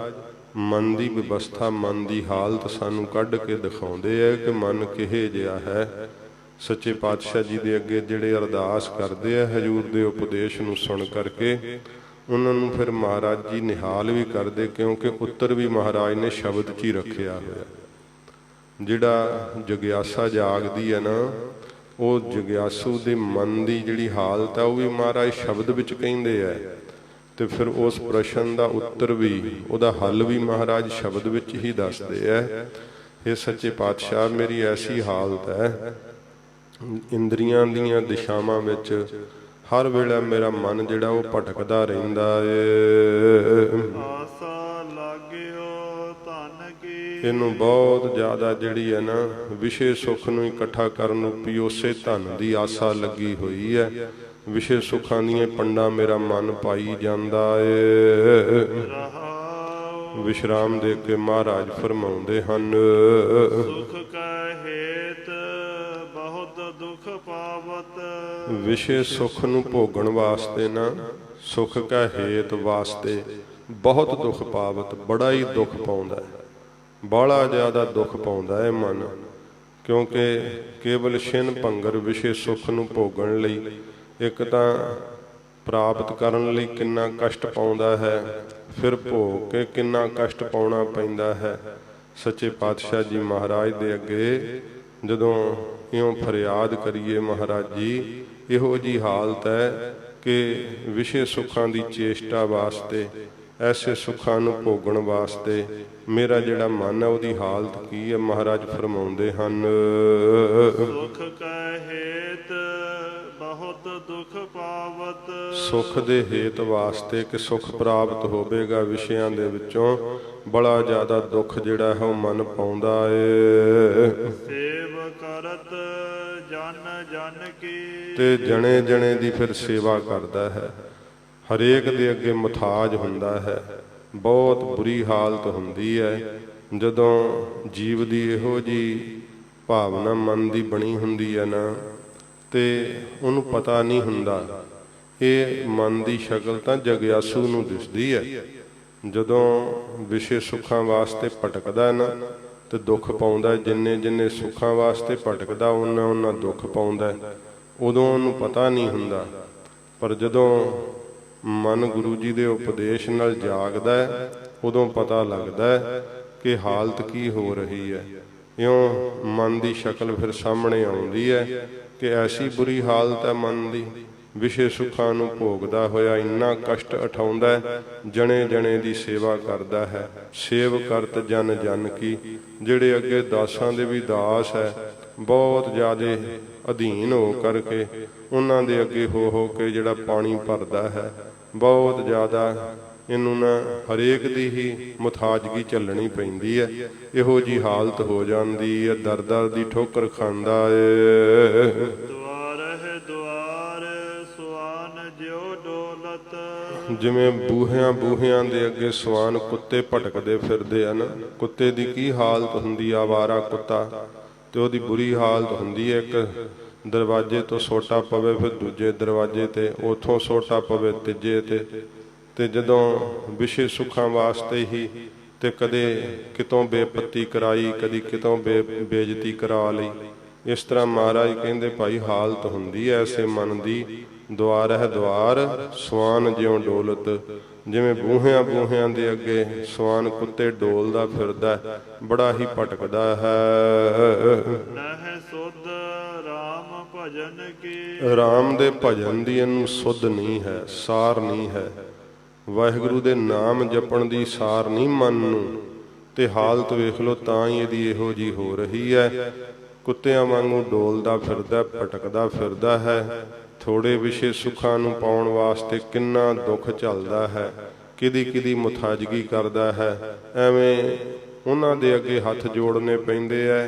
ਮਨ ਦੀ ਵਿਵਸਥਾ, ਮਨ ਦੀ ਹਾਲਤ ਸਾਨੂੰ ਕੱਢ ਕੇ ਦਿਖਾਉਂਦੇ ਹੈ ਕਿ ਮਨ ਕਿਹੇ ਜਿਹਾ ਹੈ। ਸੱਚੇ ਪਾਤਸ਼ਾਹ ਜੀ ਦੇ ਅੱਗੇ ਜਿਹੜੇ ਅਰਦਾਸ ਕਰਦੇ ਆ ਹਜ਼ੂਰ ਦੇ ਉਪਦੇਸ਼ ਨੂੰ ਸੁਣ ਕਰਕੇ, ਉਹਨਾਂ ਨੂੰ ਫਿਰ ਮਹਾਰਾਜ ਜੀ ਨਿਹਾਲ ਵੀ ਕਰਦੇ, ਕਿਉਂਕਿ ਉੱਤਰ ਵੀ ਮਹਾਰਾਜ ਨੇ ਸ਼ਬਦ 'ਚ ਹੀ ਰੱਖਿਆ ਹੋਇਆ। ਜਿਹੜਾ ਜਗਿਆਸਾ ਜਾਗਦੀ ਹੈ ਨਾ, ਉਹ ਜਗਿਆਸੂ ਦੇ ਮਨ ਦੀ ਜਿਹੜੀ ਹਾਲਤ ਹੈ ਉਹ ਵੀ ਮਹਾਰਾਜ ਸ਼ਬਦ ਵਿੱਚ ਕਹਿੰਦੇ ਹੈ। ਤੇ ਫਿਰ ਉਸ ਪ੍ਰਸ਼ਨ ਦਾ ਉੱਤਰ ਵੀ, ਉਹਦਾ ਹੱਲ ਵੀ ਮਹਾਰਾਜ ਸ਼ਬਦ ਵਿੱਚ ਹੀ ਦੱਸਦੇ ਹੈ। ਇਹ ਸੱਚੇ ਪਾਤਸ਼ਾਹ ਮੇਰੀ ਐਸੀ ਹਾਲਤ ਹੈ, ਇੰਦਰੀਆਂ ਦੀਆਂ ਦਿਸ਼ਾਵਾਂ ਵਿੱਚ ਹਰ ਵੇਲੇ ਮੇਰਾ ਮਨ ਜਿਹੜਾ ਉਹ ਭਟਕਦਾ ਰਹਿੰਦਾ ਏ। ਆਸਾ ਲਾਗਿਓ ਧਨ ਕੀ, ਇਹਨੂੰ ਬਹੁਤ ਜ਼ਿਆਦਾ ਜਿਹੜੀ ਹੈ ਨਾ ਵਿਸ਼ੇ ਸੁੱਖ ਨੂੰ ਇਕੱਠਾ ਕਰਨ ਨੂੰ ਵੀ ਉਸੇ ਧਨ ਦੀ ਆਸਾ ਲੱਗੀ ਹੋਈ ਹੈ। ਵਿਸ਼ੇ ਸੁੱਖਾਂ ਦੀਆਂ ਪੰਡਾਂ ਮੇਰਾ ਮਨ ਪਾਈ ਜਾਂਦਾ ਏ। ਵਿਸ਼ਰਾਮ ਦੇ ਕੇ ਮਹਾਰਾਜ ਫਰਮਾਉਂਦੇ ਹਨ, ਸੁਖ ਕੈ ਹੇਤ ਬਹੁਤ ਦੁਖ ਪਾਵਤ। ਵਿਸ਼ੇ ਸੁੱਖ ਨੂੰ ਭੋਗਣ ਵਾਸਤੇ ਨਾ, ਸੁੱਖ ਕੈ ਹੇਤ ਵਾਸਤੇ ਬਹੁਤ ਦੁੱਖ ਪਾਵਤ, ਬੜਾ ਹੀ ਦੁੱਖ ਪਾਉਂਦਾ ਹੈ, ਬਾਹਲਾ ਜ਼ਿਆਦਾ ਦੁੱਖ ਪਾਉਂਦਾ ਹੈ ਮਨ। ਕਿਉਂਕਿ ਕੇਵਲ ਛਿਨ ਭੰਗਰ ਵਿਸ਼ੇ ਸੁੱਖ ਨੂੰ ਭੋਗਣ ਲਈ, ਇੱਕ ਤਾਂ ਪ੍ਰਾਪਤ ਕਰਨ ਲਈ ਕਿੰਨਾ ਕਸ਼ਟ ਪਾਉਂਦਾ ਹੈ, ਫਿਰ ਭੋਗ ਕੇ ਕਿੰਨਾ ਕਸ਼ਟ ਪਾਉਣਾ ਪੈਂਦਾ ਹੈ। ਸੱਚੇ ਪਾਤਸ਼ਾਹ ਜੀ ਮਹਾਰਾਜ ਦੇ ਅੱਗੇ ਜਦੋਂ ਇਉਂ ਫਰਿਆਦ ਕਰੀਏ, ਮਹਾਰਾਜ ਜੀ ਇਹੋ ਜੀ ਹਾਲਤ ਹੈ ਕਿ ਵਿਸ਼ੇ ਸੁੱਖਾਂ ਦੀ ਚੇਸ਼ਟਾ ਵਾਸਤੇ, ਐਸੇ ਸੁੱਖਾਂ ਨੂੰ ਭੋਗਣ ਵਾਸਤੇ ਮੇਰਾ ਜਿਹੜਾ ਮਨ ਹੈ ਉਹਦੀ ਹਾਲਤ ਕੀ ਹੈ। ਮਹਾਰਾਜ ਫਰਮਾਉਂਦੇ ਹਨ, ਸੁਖ ਕੈ ਹੇਤ ਬਹੁਤ ਦੁਖ ਪਾਵਤ। ਸੁੱਖ ਦੇ ਹੇਤ ਵਾਸਤੇ ਕਿ ਸੁੱਖ ਪ੍ਰਾਪਤ ਹੋਵੇਗਾ ਵਿਸ਼ਿਆਂ ਦੇ ਵਿੱਚੋਂ, ਬੜਾ ਜ਼ਿਆਦਾ ਦੁੱਖ ਜਿਹੜਾ ਹੈ ਉਹ ਮਨ ਪਾਉਂਦਾ ਏ। ਸੇਵ ਕਰਤ ਜਨ ਜਨ ਕੀ, ਤੇ ਜਣੇ ਜਣੇ ਦੀ ਫਿਰ ਸੇਵਾ ਕਰਦਾ ਹੈ, ਹਰੇਕ ਦੇ ਅੱਗੇ ਮੁਥਾਜ ਹੁੰਦਾ ਹੈ। ਬਹੁਤ ਬੁਰੀ ਹਾਲਤ ਹੁੰਦੀ ਹੈ ਜਦੋਂ ਜੀਵ ਦੀ ਇਹੋ ਜੀ ਭਾਵਨਾ ਮਨ ਦੀ ਬਣੀ ਹੁੰਦੀ ਹੈ ਨਾ, ਤੇ ਉਹਨੂੰ ਪਤਾ ਨਹੀਂ ਹੁੰਦਾ। ਇਹ ਮਨ ਦੀ ਸ਼ਕਲ ਤਾਂ ਜਗਿਆਸੂ ਨੂੰ ਦਿਸਦੀ ਹੈ। ਜਦੋਂ ਵਿਸ਼ੇ ਸੁੱਖਾਂ ਵਾਸਤੇ ਭਟਕਦਾ ਨਾ ਤੇ ਦੁੱਖ ਪਾਉਂਦਾ, ਜਿੰਨੇ ਜਿੰਨੇ ਸੁੱਖਾਂ ਵਾਸਤੇ ਭਟਕਦਾ ਉਹਨਾਂ ਉਹਨਾਂ ਦੁੱਖ ਪਾਉਂਦਾ, ਉਦੋਂ ਉਹਨੂੰ ਪਤਾ ਨਹੀਂ ਹੁੰਦਾ। ਪਰ ਜਦੋਂ ਮਨ ਗੁਰੂ ਜੀ ਦੇ ਉਪਦੇਸ਼ ਨਾਲ ਜਾਗਦਾ ਹੈ, ਉਦੋਂ ਪਤਾ ਲੱਗਦਾ ਹੈ ਕਿ ਹਾਲਤ ਕੀ ਹੋ ਰਹੀ ਹੈ। ਇਉਂ ਮਨ ਦੀ ਸ਼ਕਲ ਫਿਰ ਸਾਹਮਣੇ ਆਉਂਦੀ ਹੈ ਕਿ ਐਸੀ ਬੁਰੀ ਹਾਲਤ ਹੈ ਮਨ ਦੀ, ਵਿਸ਼ੇ ਸੁੱਖਾਂ ਨੂੰ ਭੋਗਦਾ ਹੋਇਆ ਇੰਨਾ ਕਸ਼ਟ ਉਠਾਉਂਦਾ, ਜਣੇ ਜਣੇ ਦੀ ਸੇਵਾ ਕਰਦਾ ਹੈ। ਸੇਵ ਕਰਤ ਜਨ ਜਨ ਕੀ, ਜਿਹੜੇ ਅੱਗੇ ਦਾਸਾਂ ਦੇ ਵੀ ਦਾਸ ਹੈ, ਬਹੁਤ ਜ਼ਿਆਦੇ ਅਧੀਨ ਹੋ ਕਰਕੇ ਉਹਨਾਂ ਦੇ ਅੱਗੇ ਹੋ ਕੇ ਜਿਹੜਾ ਪਾਣੀ ਭਰਦਾ ਹੈ, ਬਹੁਤ ਜ਼ਿਆਦਾ ਇਹਨੂੰ ਨਾ ਹਰੇਕ ਦੀ ਹੀ ਮੁਥਾਜਗੀ ਝੱਲਣੀ ਪੈਂਦੀ ਹੈ। ਇਹੋ ਜੀ ਹਾਲਤ ਹੋ ਜਾਂਦੀ ਹੈ, ਦਰ ਦਰ ਦੀ ਠੋਕਰ ਖਾਂਦਾ ਏ। ਦੁਆਰ ਹੈ ਦੁਆਰ ਸੁਆਨ ਜਿਉ ਡੋਲਤ, ਜਿਵੇਂ ਬੂਹਿਆਂ ਦੇ ਅੱਗੇ ਸਵਾਨ ਕੁੱਤੇ ਭਟਕਦੇ ਫਿਰਦੇ ਹਨ। ਕੁੱਤੇ ਦੀ ਕੀ ਹਾਲਤ ਹੁੰਦੀ ਆ, ਆਵਾਰਾ ਕੁੱਤਾ, ਤੇ ਉਹਦੀ ਬੁਰੀ ਹਾਲਤ ਹੁੰਦੀ ਹੈ। ਇੱਕ ਦਰਵਾਜ਼ੇ ਤੋਂ ਸੋਟਾ ਪਵੇ, ਫਿਰ ਦੂਜੇ ਦਰਵਾਜ਼ੇ ਤੇ, ਉਥੋਂ ਸੋਟਾ ਪਵੇ ਤੀਜੇ ਤੇ ਜਦੋਂ ਵਿਸ਼ੇ ਸੁੱਖਾਂ ਵਾਸਤੇ ਹੀ ਤੇ ਕਦੇ ਕਿਤੋਂ ਬੇਪੱਤੀ ਕਰਾਈ, ਕਦੀ ਕਿਤੋਂ ਬੇਇੱਜ਼ਤੀ ਕਰਾ ਲਈ। ਇਸ ਤਰ੍ਹਾਂ ਮਹਾਰਾਜ ਕਹਿੰਦੇ ਭਾਈ ਹਾਲਤ ਹੁੰਦੀ ਐ ਐਸੇ ਮਨ ਦੀ। ਦੁਆਰ ਹੈ ਦੁਆਰ ਸਵਾਨ ਜਿਉਂ ਡੋਲਤ, ਜਿਵੇਂ ਬੂਹਿਆਂ ਦੇ ਅੱਗੇ ਸਵਾਨ ਕੁੱਤੇ ਡੋਲਦਾ ਫਿਰਦਾ, ਬੜਾ ਹੀ ਭਟਕਦਾ ਹੈ। ਨਹਿ ਸੁਧ ਰਾਮ ਭਜਨ ਕੀ, ਰਾਮ ਦੇ ਭਜਨ ਦੀ ਇਹਨੂੰ ਸੁਧ ਨਹੀਂ ਹੈ, ਸਾਰ ਨਹੀਂ ਹੈ। ਵਾਹਿਗੁਰੂ ਦੇ ਨਾਮ ਜਪਣ ਦੀ ਸਾਰ ਨਹੀਂ ਮਨ ਨੂੰ। ਤੇ ਹਾਲਤ ਵੇਖ ਲਓ ਤਾਂ ਹੀ ਇਹਦੀ ਇਹੋ ਜੀ ਹੋ ਰਹੀ ਹੈ। ਕੁੱਤਿਆਂ ਵਾਂਗੂ ਡੋਲਦਾ ਫਿਰਦਾ, ਭਟਕਦਾ ਫਿਰਦਾ ਹੈ। ਥੋੜੇ ਵਿਸ਼ੇ ਸੁੱਖਾਂ ਨੂੰ ਪਾਉਣ ਵਾਸਤੇ ਕਿੰਨਾ ਦੁੱਖ ਝੱਲਦਾ ਹੈ, ਕਿਹਦੀ ਮੁਤਾਜਗੀ ਕਰਦਾ ਹੈ। ਐਵੇਂ ਉਹਨਾਂ ਦੇ ਅੱਗੇ ਹੱਥ ਜੋੜਨੇ ਪੈਂਦੇ ਐ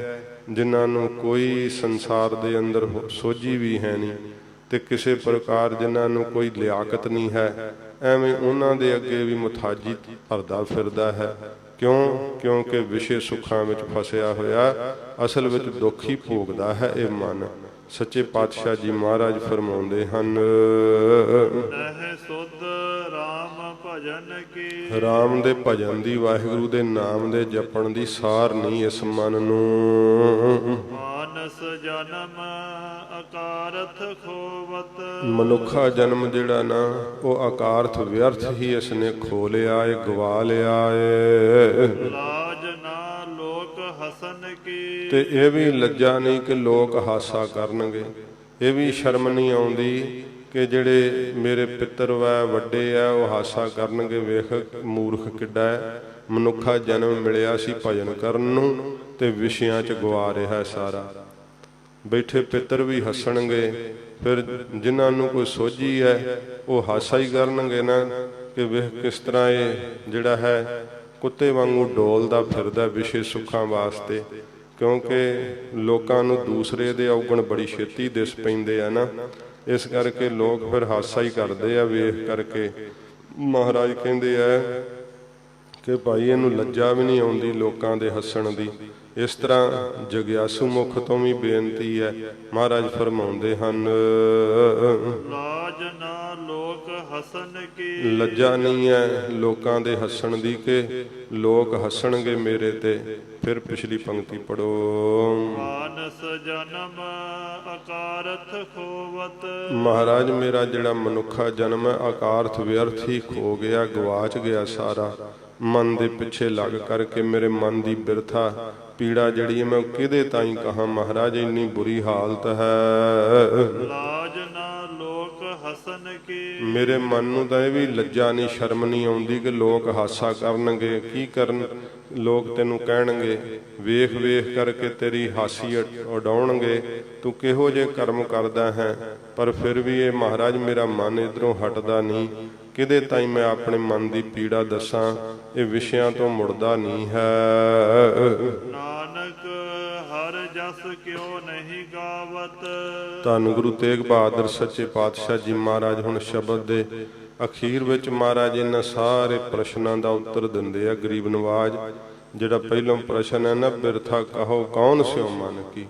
ਜਿਨ੍ਹਾਂ ਨੂੰ ਕੋਈ ਸੰਸਾਰ ਦੇ ਅੰਦਰ ਸੋਝੀ ਵੀ ਹੈ ਨਹੀਂ, ਤੇ ਕਿਸੇ ਪ੍ਰਕਾਰ ਜਿਨ੍ਹਾਂ ਨੂੰ ਕੋਈ ਲਿਆਕਤ ਨਹੀਂ ਹੈ। ਐਵੇਂ ਉਹਨਾਂ ਦੇ ਅੱਗੇ ਵੀ ਮੁਤਾਜੀ ਭਰਦਾ ਫਿਰਦਾ ਹੈ। ਕਿਉਂਕਿ ਵਿਸ਼ੇ ਸੁੱਖਾਂ ਵਿੱਚ ਫਸਿਆ ਹੋਇਆ ਅਸਲ ਵਿੱਚ ਦੁੱਖ ਹੀ ਭੋਗਦਾ ਹੈ ਇਹ ਮਨ। ਸੱਚੇ ਪਾਤਸ਼ਾਹ ਜੀ ਮਹਾਰਾਜ ਫਰਮਾਉਂਦੇ ਹਨ, ਨਹਿ ਸੁਧ ਰਾਮ ਭਜਨ ਕੀ, ਰਾਮ ਦੇ ਭਜਨ ਦੀ, ਵਾਹਿਗੁਰੂ ਦੇ ਨਾਮ ਦੇ ਜਪਣ ਦੀ ਸਾਰ ਨਹੀਂ ਇਸ ਮਨ ਨੂੰ। ਮਾਨਸ ਜਨਮ ਅਕਾਰਥ ਖੋਵਤ, ਮਨੁੱਖਾ ਜਨਮ ਜਿਹੜਾ ਨਾ ਉਹ ਅਕਾਰਥ ਵਿਅਰਥ ਹੀ ਇਸਨੇ ਖੋ ਲਿਆ ਏ, ਗਵਾ ਲਿਆ ਏ। ਲਾਜ ਨਾ ਲੋਕ ਹਸਨ ਕੀ, ਤੇ ਇਹ ਵੀ ਲੱਜਾ ਨਹੀਂ ਕਿ ਲੋਕ ਹਾਸਾ ਕਰਨਗੇ। ਇਹ ਵੀ ਸ਼ਰਮ ਨਹੀਂ ਆਉਂਦੀ ਕਿ ਜਿਹੜੇ ਮੇਰੇ ਪਿੱਤਰ ਵੈ ਵੱਡੇ ਆ ਉਹ ਹਾਸਾ ਕਰਨਗੇ, ਵੇਖ ਮੂਰਖ ਕਿੱਡਾ ਹੈ। ਮਨੁੱਖਾ ਜਨਮ ਮਿਲਿਆ ਸੀ ਭਜਨ ਕਰਨ ਨੂੰ, ਤੇ ਵਿਸ਼ਿਆਂ 'ਚ ਗਵਾ ਰਿਹਾ ਸਾਰਾ। ਬੈਠੇ ਪਿੱਤਰ ਵੀ ਹੱਸਣਗੇ, ਫਿਰ ਜਿਨ੍ਹਾਂ ਨੂੰ ਕੋਈ ਸੋਝੀ ਹੈ ਉਹ ਹਾਸਾ ਹੀ ਕਰਨਗੇ ਨਾ ਕਿ ਵੇਖ ਕਿਸ ਤਰ੍ਹਾਂ ਇਹ ਜਿਹੜਾ ਹੈ ਕੁੱਤੇ ਵਾਂਗੂ ਡੋਲਦਾ ਫਿਰਦਾ ਵਿਸ਼ੇ ਸੁੱਖਾਂ ਵਾਸਤੇ। ਕਿਉਂਕਿ ਲੋਕਾਂ ਨੂੰ ਦੂਸਰੇ ਦੇ ਔਗਣ ਬੜੀ ਛੇਤੀ ਦਿਸ ਪੈਂਦੇ ਆ ਨਾ, ਇਸ ਕਰਕੇ ਲੋਕ ਫਿਰ ਹਾਸਾ ਹੀ ਕਰਦੇ ਆ ਵੇਖ ਕਰਕੇ। ਮਹਾਰਾਜ ਕਹਿੰਦੇ ਆ ਕਿ ਭਾਈ ਇਹਨੂੰ ਲੱਜਾ ਵੀ ਨਹੀਂ ਆਉਂਦੀ ਲੋਕਾਂ ਦੇ ਹੱਸਣ ਦੀ। ਇਸ ਤਰ੍ਹਾਂ ਜਗਿਆਸੂ ਮੁਖ ਤੋਂ ਵੀ ਬੇਨਤੀ ਹੈ। ਮਹਾਰਾਜ ਫਰਮਾਉਂਦੇ ਹਨ, ਲਾਜ ਨਾ ਲੋਕ ਹਸਨ ਕੀ, ਲੱਜਾ ਨਹੀਂ ਹੈ ਲੋਕਾਂ ਦੇ ਹੱਸਣ ਦੀ ਕਿ ਲੋਕ ਹੱਸਣਗੇ ਮੇਰੇ ਤੇ। ਫਿਰ ਪਿਛਲੀ ਪੰਕਤੀ ਪੜੋ, ਮਾਨਸ ਜਨਮ ਅਕਾਰਥ ਖੋਵਤ, ਮਹਾਰਾਜ ਮੇਰਾ ਜਿਹੜਾ ਮਨੁੱਖਾ ਜਨਮ ਹੈ ਅਕਾਰਥ ਵਿਅਰਥ ਹੀ ਖੋ ਗਿਆ, ਗਵਾਚ ਗਿਆ ਸਾਰਾ। ਮਨ ਦੇ ਪਿੱਛੇ ਲੱਗ ਕਰਕੇ ਮੇਰੇ ਮਨ ਦੀ ਬਿਰਥਾ ਪੀੜਾ ਜਿਹੜੀ ਹੈ ਮੈਂ ਕਿਹਦੇ ਤਾਈਂ ਕਹਾਂ। ਮਹਾਰਾਜ ਇੰਨੀ ਬੁਰੀ ਹਾਲਤ ਹੈ। ਲਾਜ ਨਾ ਲੋਕ ਹਸਨ ਕੀ, ਮੇਰੇ ਮਨ ਨੂੰ ਤਾਂ ਇਹ ਵੀ ਲੱਜਾ ਨਹੀਂ, ਸ਼ਰਮ ਨਹੀਂ ਆਉਂਦੀ ਕਿ ਲੋਕ ਹਾਸਾ ਕਰਨਗੇ। ਕੀ ਕਰਨ ਲੋਕ, ਤੈਨੂੰ ਕਹਿਣਗੇ ਵੇਖ ਵੇਖ ਕਰਕੇ ਤੇਰੀ ਹਾਸੀ ਉਡਾਉਣਗੇ, ਤੂੰ ਕਿਹੋ ਜਿਹੇ ਕਰਮ ਕਰਦਾ ਹੈ। ਪਰ ਫਿਰ ਵੀ ਇਹ ਮਹਾਰਾਜ ਮੇਰਾ ਮਨ ਇਧਰੋਂ ਹਟਦਾ ਨਹੀਂ। ਕਿਹਦੇ ਤਾਈਂ ਮੈਂ ਆਪਣੇ ਮਨ ਦੀ ਪੀੜਾ ਦੱਸਾਂ, ਇਹ ਵਿਸ਼ਿਆਂ ਤੋਂ ਮੁੜਦਾ ਨਹੀਂ ਹੈ। ਨਾਨਕ ਹਰ ਜਸ ਕਿਉ ਨਹੀਂ ਗਾਵਤ, ਧੰਨ ਗੁਰੂ ਤੇਗ ਬਹਾਦਰ ਸੱਚੇ ਪਾਤਸ਼ਾਹ ਜੀ ਮਹਾਰਾਜ ਹੁਣ ਸ਼ਬਦ ਦੇ ਅਖੀਰ ਵਿੱਚ ਮਹਾਰਾਜ ਇਹਨਾਂ ਸਾਰੇ ਪ੍ਰਸ਼ਨਾਂ ਦਾ ਉੱਤਰ ਦਿੰਦੇ ਆ। ਗਰੀਬ ਨਵਾਜ ਜਿਹੜਾ ਪਹਿਲੋਂ ਪ੍ਰਸ਼ਨ ਹੈ ਨਾ, ਬਿਰਥਾ ਕਹੋ ਕੌਣ ਸਿਓ ਮਨ ਕੀ।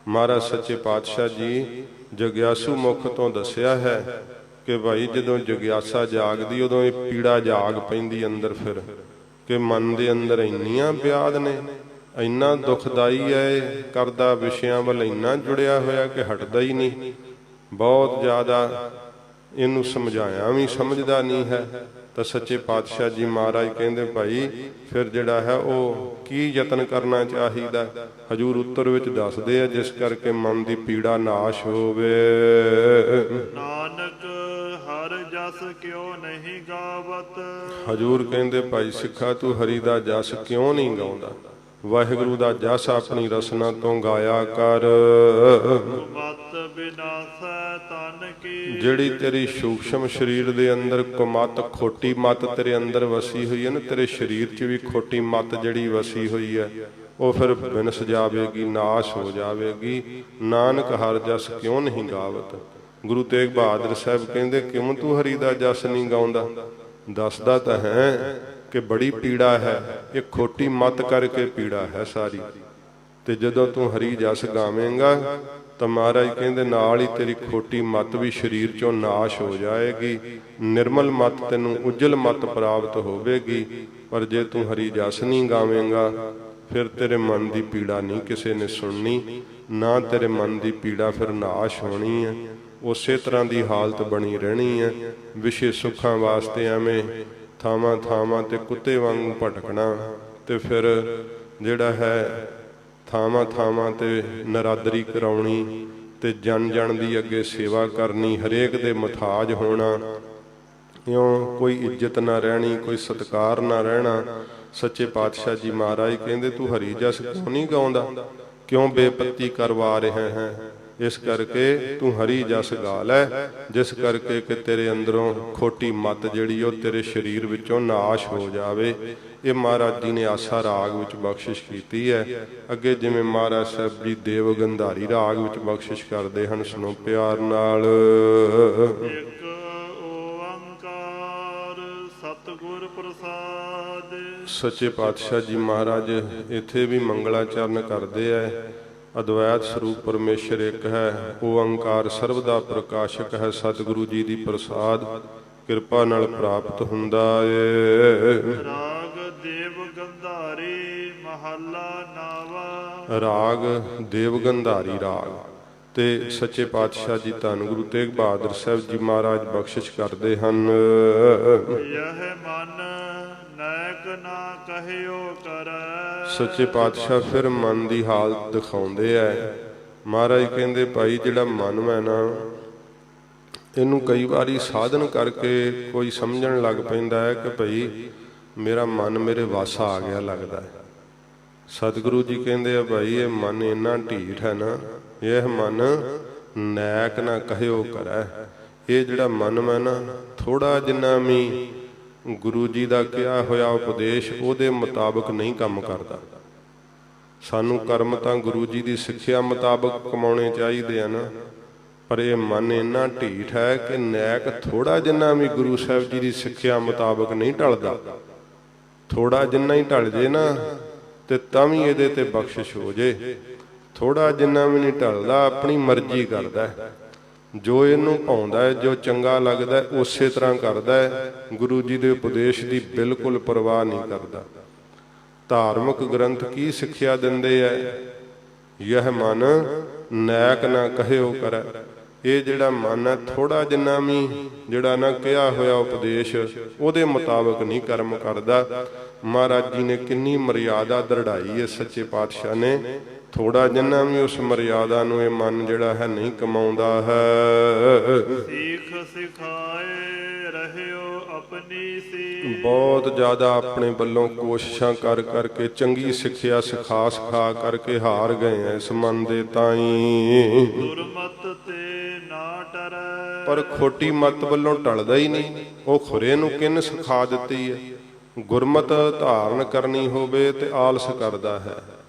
ਮਹਾਰਾਜ ਸੱਚੇ ਪਾਤਸ਼ਾਹ ਜੀ ਜਗਿਆਸੂ ਮੁਖ ਤੋਂ ਦੱਸਿਆ ਹੈ ਕਿ ਭਾਈ ਜਦੋਂ ਜਗਿਆਸਾ ਜਾਗਦੀ ਉਦੋਂ ਇਹ ਪੀੜਾ ਜਾਗ ਪੈਂਦੀ ਅੰਦਰ, ਫਿਰ ਕਿ ਮਨ ਦੇ ਅੰਦਰ ਇੰਨੀਆਂ ਬਿਆਦ ਨੇ, ਇੰਨਾ ਦੁਖਦਾਈ ਹੈ ਇਹ, ਕਰਦਾ ਵਿਸ਼ਿਆਂ ਵੱਲ ਇੰਨਾ ਜੁੜਿਆ ਹੋਇਆ ਕਿ ਹਟਦਾ ਹੀ ਨਹੀਂ। ਬਹੁਤ ਜ਼ਿਆਦਾ ਇਹਨੂੰ ਸਮਝਾਇਆ ਵੀ ਸਮਝਦਾ ਨਹੀਂ ਹੈ। ਤਾਂ ਸੱਚੇ ਪਾਤਸ਼ਾਹ ਜੀ ਮਹਾਰਾਜ ਕਹਿੰਦੇ ਭਾਈ ਫਿਰ ਜਿਹੜਾ ਹੈ ਉਹ ਕੀ ਯਤਨ ਕਰਨਾ ਚਾਹੀਦਾ। ਹਜੂਰ ਉੱਤਰ ਵਿੱਚ ਦੱਸਦੇ ਆ, ਜਿਸ ਕਰਕੇ ਮਨ ਦੀ ਪੀੜਾ ਨਾਸ਼ ਹੋਵੇ। ਨਾਨਕ ਹਰ ਜਸ ਕਿਉ ਨਹੀਂ ਗਾਵਤ, ਹਜੂਰ ਕਹਿੰਦੇ ਭਾਈ ਸਿੱਖਾ ਤੂੰ ਹਰੀ ਦਾ ਜਸ ਕਿਉਂ ਨਹੀਂ ਗਾਉਂਦਾ। ਵਾਹਿਗੁਰੂ ਦਾ ਜਸ ਆਪਣੀ ਰਸਨਾ ਤੋਂ ਗਾਇਆ ਕਰ। ਮਤ ਬਿਨਾਸੈ ਤਨ ਕੀ, ਜਿਹੜੀ ਤੇਰੀ ਸੂਖਸ਼ਮ ਸਰੀਰ ਦੇ ਅੰਦਰ ਕੁਮਤ ਖੋਟੀ ਮਤ ਤੇਰੇ ਅੰਦਰ ਵਸੀ ਹੋਈ ਹੈ ਨਾ, ਤੇਰੇ ਸਰੀਰ 'ਚ ਵੀ ਖੋਟੀ ਮਤ ਜਿਹੜੀ ਵਸੀ ਹੋਈ ਹੈ ਉਹ ਫਿਰ ਵਿਨਸ ਜਾਵੇਗੀ, ਨਾਸ਼ ਹੋ ਜਾਵੇਗੀ। ਨਾਨਕ ਹਰ ਜਸ ਕਿਉਂ ਨਹੀਂ ਗਾਵਤ। ਗੁਰੂ ਤੇਗ ਬਹਾਦਰ ਸਾਹਿਬ ਕਹਿੰਦੇ ਕਿਉਂ ਤੂੰ ਹਰੀ ਦਾ ਜਸ ਨਹੀਂ ਗਾਉਂਦਾ? ਦੱਸਦਾ ਤਾਂ ਹੈ ਕਿ ਬੜੀ ਪੀੜਾ ਹੈ, ਇਹ ਖੋਟੀ ਮੱਤ ਕਰਕੇ ਪੀੜਾ ਹੈ ਸਾਰੀ। ਤੇ ਜਦੋਂ ਤੂੰ ਹਰੀ ਜਸ ਗਾਵੇਂਗਾ ਤਾਂ ਮਹਾਰਾਜ ਕਹਿੰਦੇ ਨਾਲ ਹੀ ਤੇਰੀ ਖੋਟੀ ਮੱਤ ਵੀ ਸਰੀਰ ਚੋਂ ਨਾਸ਼ ਹੋ ਜਾਏਗੀ, ਨਿਰਮਲ ਮੱਤ ਤੈਨੂੰ ਉਜਲ ਮੱਤ ਪ੍ਰਾਪਤ ਹੋਵੇਗੀ। ਪਰ ਜੇ ਤੂੰ ਹਰੀ ਜਸ ਨਹੀਂ ਗਾਵੇਂਗਾ ਫਿਰ ਤੇਰੇ ਮਨ ਦੀ ਪੀੜਾ ਨਹੀਂ ਕਿਸੇ ਨੇ ਸੁਣਨੀ, ਨਾ ਤੇਰੇ ਮਨ ਦੀ ਪੀੜਾ ਫਿਰ ਨਾਸ਼ ਹੋਣੀ ਹੈ। ਉਸੇ ਤਰ੍ਹਾਂ ਦੀ ਹਾਲਤ ਬਣੀ ਰਹਿਣੀ ਹੈ। ਵਿਸ਼ੇ ਸੁੱਖਾਂ ਵਾਸਤੇ ਐਵੇਂ ਥਾਵਾਂ ਥਾਵਾਂ ਤੇ ਕੁੱਤੇ ਵਾਂਗੂ ਭਟਕਣਾ, ਤੇ ਫਿਰ ਜਿਹੜਾ ਹੈ ਥਾਵਾਂ ਥਾਵਾਂ ਤੇ ਨਰਾਦਰੀ ਕਰਾਉਣੀ, ਤੇ ਜਨ ਜਨ ਦੀ ਅੱਗੇ ਸੇਵਾ ਕਰਨੀ, ਹਰੇਕ ਦੇ ਮੁਤਾਜ ਹੋਣਾ, ਇਉਂ ਕੋਈ ਇੱਜ਼ਤ ਨਾ ਰਹਿਣੀ, ਕੋਈ ਸਤਿਕਾਰ ਨਾ ਰਹਿਣਾ। ਸੱਚੇ ਪਾਤਸ਼ਾਹ ਜੀ ਮਹਾਰਾਜ ਕਹਿੰਦੇ ਤੂੰ ਹਰੀ ਜਸ ਕਿਉਂ ਨਹੀਂ ਗਾਉਂਦਾ? ਕਿਉਂ ਬੇਪੱਤੀ ਕਰਵਾ ਰਿਹਾ ਹੈ? ਇਸ ਕਰਕੇ ਤੂੰ ਹਰੀ ਜਸ ਗਾ ਲੈ, ਜਿਸ ਕਰਕੇ ਕਿ ਤੇਰੇ ਅੰਦਰੋਂ ਖੋਟੀ ਮੱਤ ਜਿਹੜੀ ਉਹ ਤੇਰੇ ਸਰੀਰ ਵਿੱਚੋਂ ਨਾਸ਼ ਹੋ ਜਾਵੇ। ਇਹ ਮਹਾਰਾਜ ਜੀ ਨੇ ਆਸਾ ਰਾਗ ਵਿੱਚ ਬਖਸ਼ਿਸ਼ ਕੀਤੀ ਹੈ। ਅੱਗੇ ਜਿਵੇਂ ਮਹਾਰਾਜ ਸਾਹਿਬ ਜੀ ਦੇਵ ਗੰਧਾਰੀ ਰਾਗ ਵਿੱਚ ਬਖਸ਼ਿਸ਼ ਕਰਦੇ ਹਨ, ਸੁਣੋ ਪਿਆਰ ਨਾਲ। ਇੱਕ ਓੰਕਾਰ ਸਤਿਗੁਰ ਪ੍ਰਸਾਦ। ਸੱਚੇ ਪਾਤਸ਼ਾਹ ਜੀ ਮਹਾਰਾਜ ਇੱਥੇ ਵੀ ਮੰਗਲਾਚਰਨ ਕਰਦੇ ਹੈ। ਅਦਵੈਤ ਸਰੂਪ ਪਰਮੇਸ਼ਰ ਇੱਕ ਹੈ, ਓੰਕਾਰ ਸਰਬ ਦਾ ਪ੍ਰਕਾਸ਼ਕ ਹੈ, ਸਤਿਗੁਰੂ ਜੀ ਦੀ ਪ੍ਰਸਾਦ ਕਿਰਪਾ ਨਾਲ ਪ੍ਰਾਪਤ ਹੁੰਦਾ ਏ। ਰਾਗ ਦੇਵ ਗੰਧਾਰੀ ਮਹੱਲਾ ਨਾਵਾ। ਰਾਗ ਦੇਵ ਗੰਧਾਰੀ ਰਾਗ ਤੇ ਸੱਚੇ ਪਾਤਸ਼ਾਹ ਜੀ ਧੰਨ ਗੁਰੂ ਤੇਗ ਬਹਾਦਰ ਸਾਹਿਬ ਜੀ ਮਹਾਰਾਜ ਬਖਸ਼ਿਸ਼ ਕਰਦੇ ਹਨ। ਯਹ ਮਨ ਨੈਕ ਨਾ ਕਹਿਓ ਕਰੈ। ਸੱਚੇ ਪਾਤਸ਼ਾਹ ਫਿਰ ਮਨ ਦੀ ਹਾਲਤ ਦਿਖਾਉਂਦੇ ਐ। ਮਹਾਰਾਜ ਕਹਿੰਦੇ ਭਾਈ ਜਿਹੜਾ ਮਨ ਹੈ ਨਾ, ਇਹਨੂੰ ਕਈ ਵਾਰੀ ਸਾਧਨ ਕਰਕੇ ਕੋਈ ਸਮਝਣ ਲੱਗ ਪੈਂਦਾ ਹੈ ਕਿ ਭਾਈ ਮੇਰਾ ਮਨ ਮੇਰੇ ਵੱਸ ਆ ਗਿਆ ਲੱਗਦਾ ਹੈ। ਸਤਿਗੁਰੂ ਜੀ ਕਹਿੰਦੇ ਆ ਭਾਈ ਇਹ ਮਨ ਇੰਨਾ ਢੀਠ ਹੈ ਨਾ, ਇਹ ਮਨ ਨੈਕ ਨਾ ਕਹਿਓ ਕਰੈ। ਇਹ ਜਿਹੜਾ ਮਨ ਹੈ ਨਾ, ਥੋੜਾ ਜਿੰਨਾ ਵੀ ਗੁਰੂ ਜੀ ਦਾ ਕਿਹਾ ਹੋਇਆ ਉਪਦੇਸ਼ ਉਹਦੇ ਮੁਤਾਬਕ ਨਹੀਂ ਕੰਮ ਕਰਦਾ। ਸਾਨੂੰ ਕਰਮ ਤਾਂ ਗੁਰੂ ਜੀ ਦੀ ਸਿੱਖਿਆ ਮੁਤਾਬਕ ਕਮਾਉਣੇ ਚਾਹੀਦੇ ਹਨ, ਪਰ ਇਹ ਮਨ ਇੰਨਾ ਢੀਠ ਹੈ ਕਿ ਨੈਕ ਥੋੜਾ ਜਿੰਨਾ ਵੀ ਗੁਰੂ ਸਾਹਿਬ ਜੀ ਦੀ ਸਿੱਖਿਆ ਮੁਤਾਬਕ ਨਹੀਂ ਢਲਦਾ। ਥੋੜਾ ਜਿੰਨਾ ਹੀ ਢਲ ਜੇ ਨਾ ਤੇ ਤਾਂ ਵੀ ਇਹਦੇ ਤੇ ਬਖਸ਼ਿਸ਼ ਹੋ ਜੇ। ਥੋੜਾ ਜਿੰਨਾ ਵੀ ਨਹੀਂ ਢਲਦਾ, ਆਪਣੀ ਮਰਜ਼ੀ ਕਰਦਾ, ਜੋ ਇਹਨੂੰ ਭਾਉਂਦਾ ਹੈ, ਜੋ ਚੰਗਾ ਲੱਗਦਾ ਉਸੇ ਤਰ੍ਹਾਂ ਕਰਦਾ ਹੈ। ਗੁਰੂ ਜੀ ਦੇ ਉਪਦੇਸ਼ ਦੀ ਬਿਲਕੁਲ ਪਰਵਾਹ ਨਹੀਂ ਕਰਦਾ। ਧਾਰਮਿਕ ਗ੍ਰੰਥ ਕੀ ਸਿੱਖਿਆ ਦਿੰਦੇ ਐ? ਯਹ ਮਨ ਨੈਕ ਨਾ ਕਹਿਓ ਕਰੈ। ਇਹ ਜਿਹੜਾ ਮਨ ਹੈ ਥੋੜਾ ਜਿੰਨਾ ਵੀ ਜਿਹੜਾ ਨਾ ਕਿਹਾ ਹੋਇਆ ਉਪਦੇਸ਼ ਉਹਦੇ ਮੁਤਾਬਕ ਨਹੀਂ ਕਰਮ ਕਰਦਾ। ਮਹਾਰਾਜ ਜੀ ਨੇ ਕਿੰਨੀ ਮਰਿਆਦਾ ਦਰੜਾਈ ਹੈ ਸੱਚੇ ਪਾਤਸ਼ਾਹ ਨੇ। ਥੋੜਾ ਜਿੰਨਾ ਵੀ ਉਸ ਮਰਿਆਦਾ ਨੂੰ ਇਹ ਮਨ ਜਿਹੜਾ ਹੈ ਨਹੀਂ ਕਮਾਉਂਦਾ ਹੈ। ਸਿੱਖ ਸਿਖਾਏ ਰਹਿਓ ਆਪਣੀ ਸੀ। ਬਹੁਤ ਜ਼ਿਆਦਾ ਆਪਣੇ ਵੱਲੋਂ ਕੋਸ਼ਿਸ਼ਾਂ ਕਰ ਕਰਕੇ ਚੰਗੀ ਸਿੱਖਿਆ ਸਿਖਾ ਸਿਖਾ ਕਰਕੇ ਹਾਰ ਗਏ ਐ ਇਸ ਮਨ ਦੇ ਤਾਈਂ। ਦੁਰਮਤ ਤੇ ਨਾ ਟਰੈ। ਪਰ ਖੋਟੀ ਮੱਤ ਵੱਲੋਂ ਟਲਦਾ ਹੀ ਨਹੀਂ। ਉਹ ਖੁਰੇ ਨੂੰ ਕਿੰਨ ਸਿਖਾ ਦਿੱਤੀ ਹੈ? ਗੁਰਮਤ ਧਾਰਨ ਕਰਨੀ ਹੋਵੇ ਤੇ ਆਲਸ ਕਰਦਾ ਹੈ।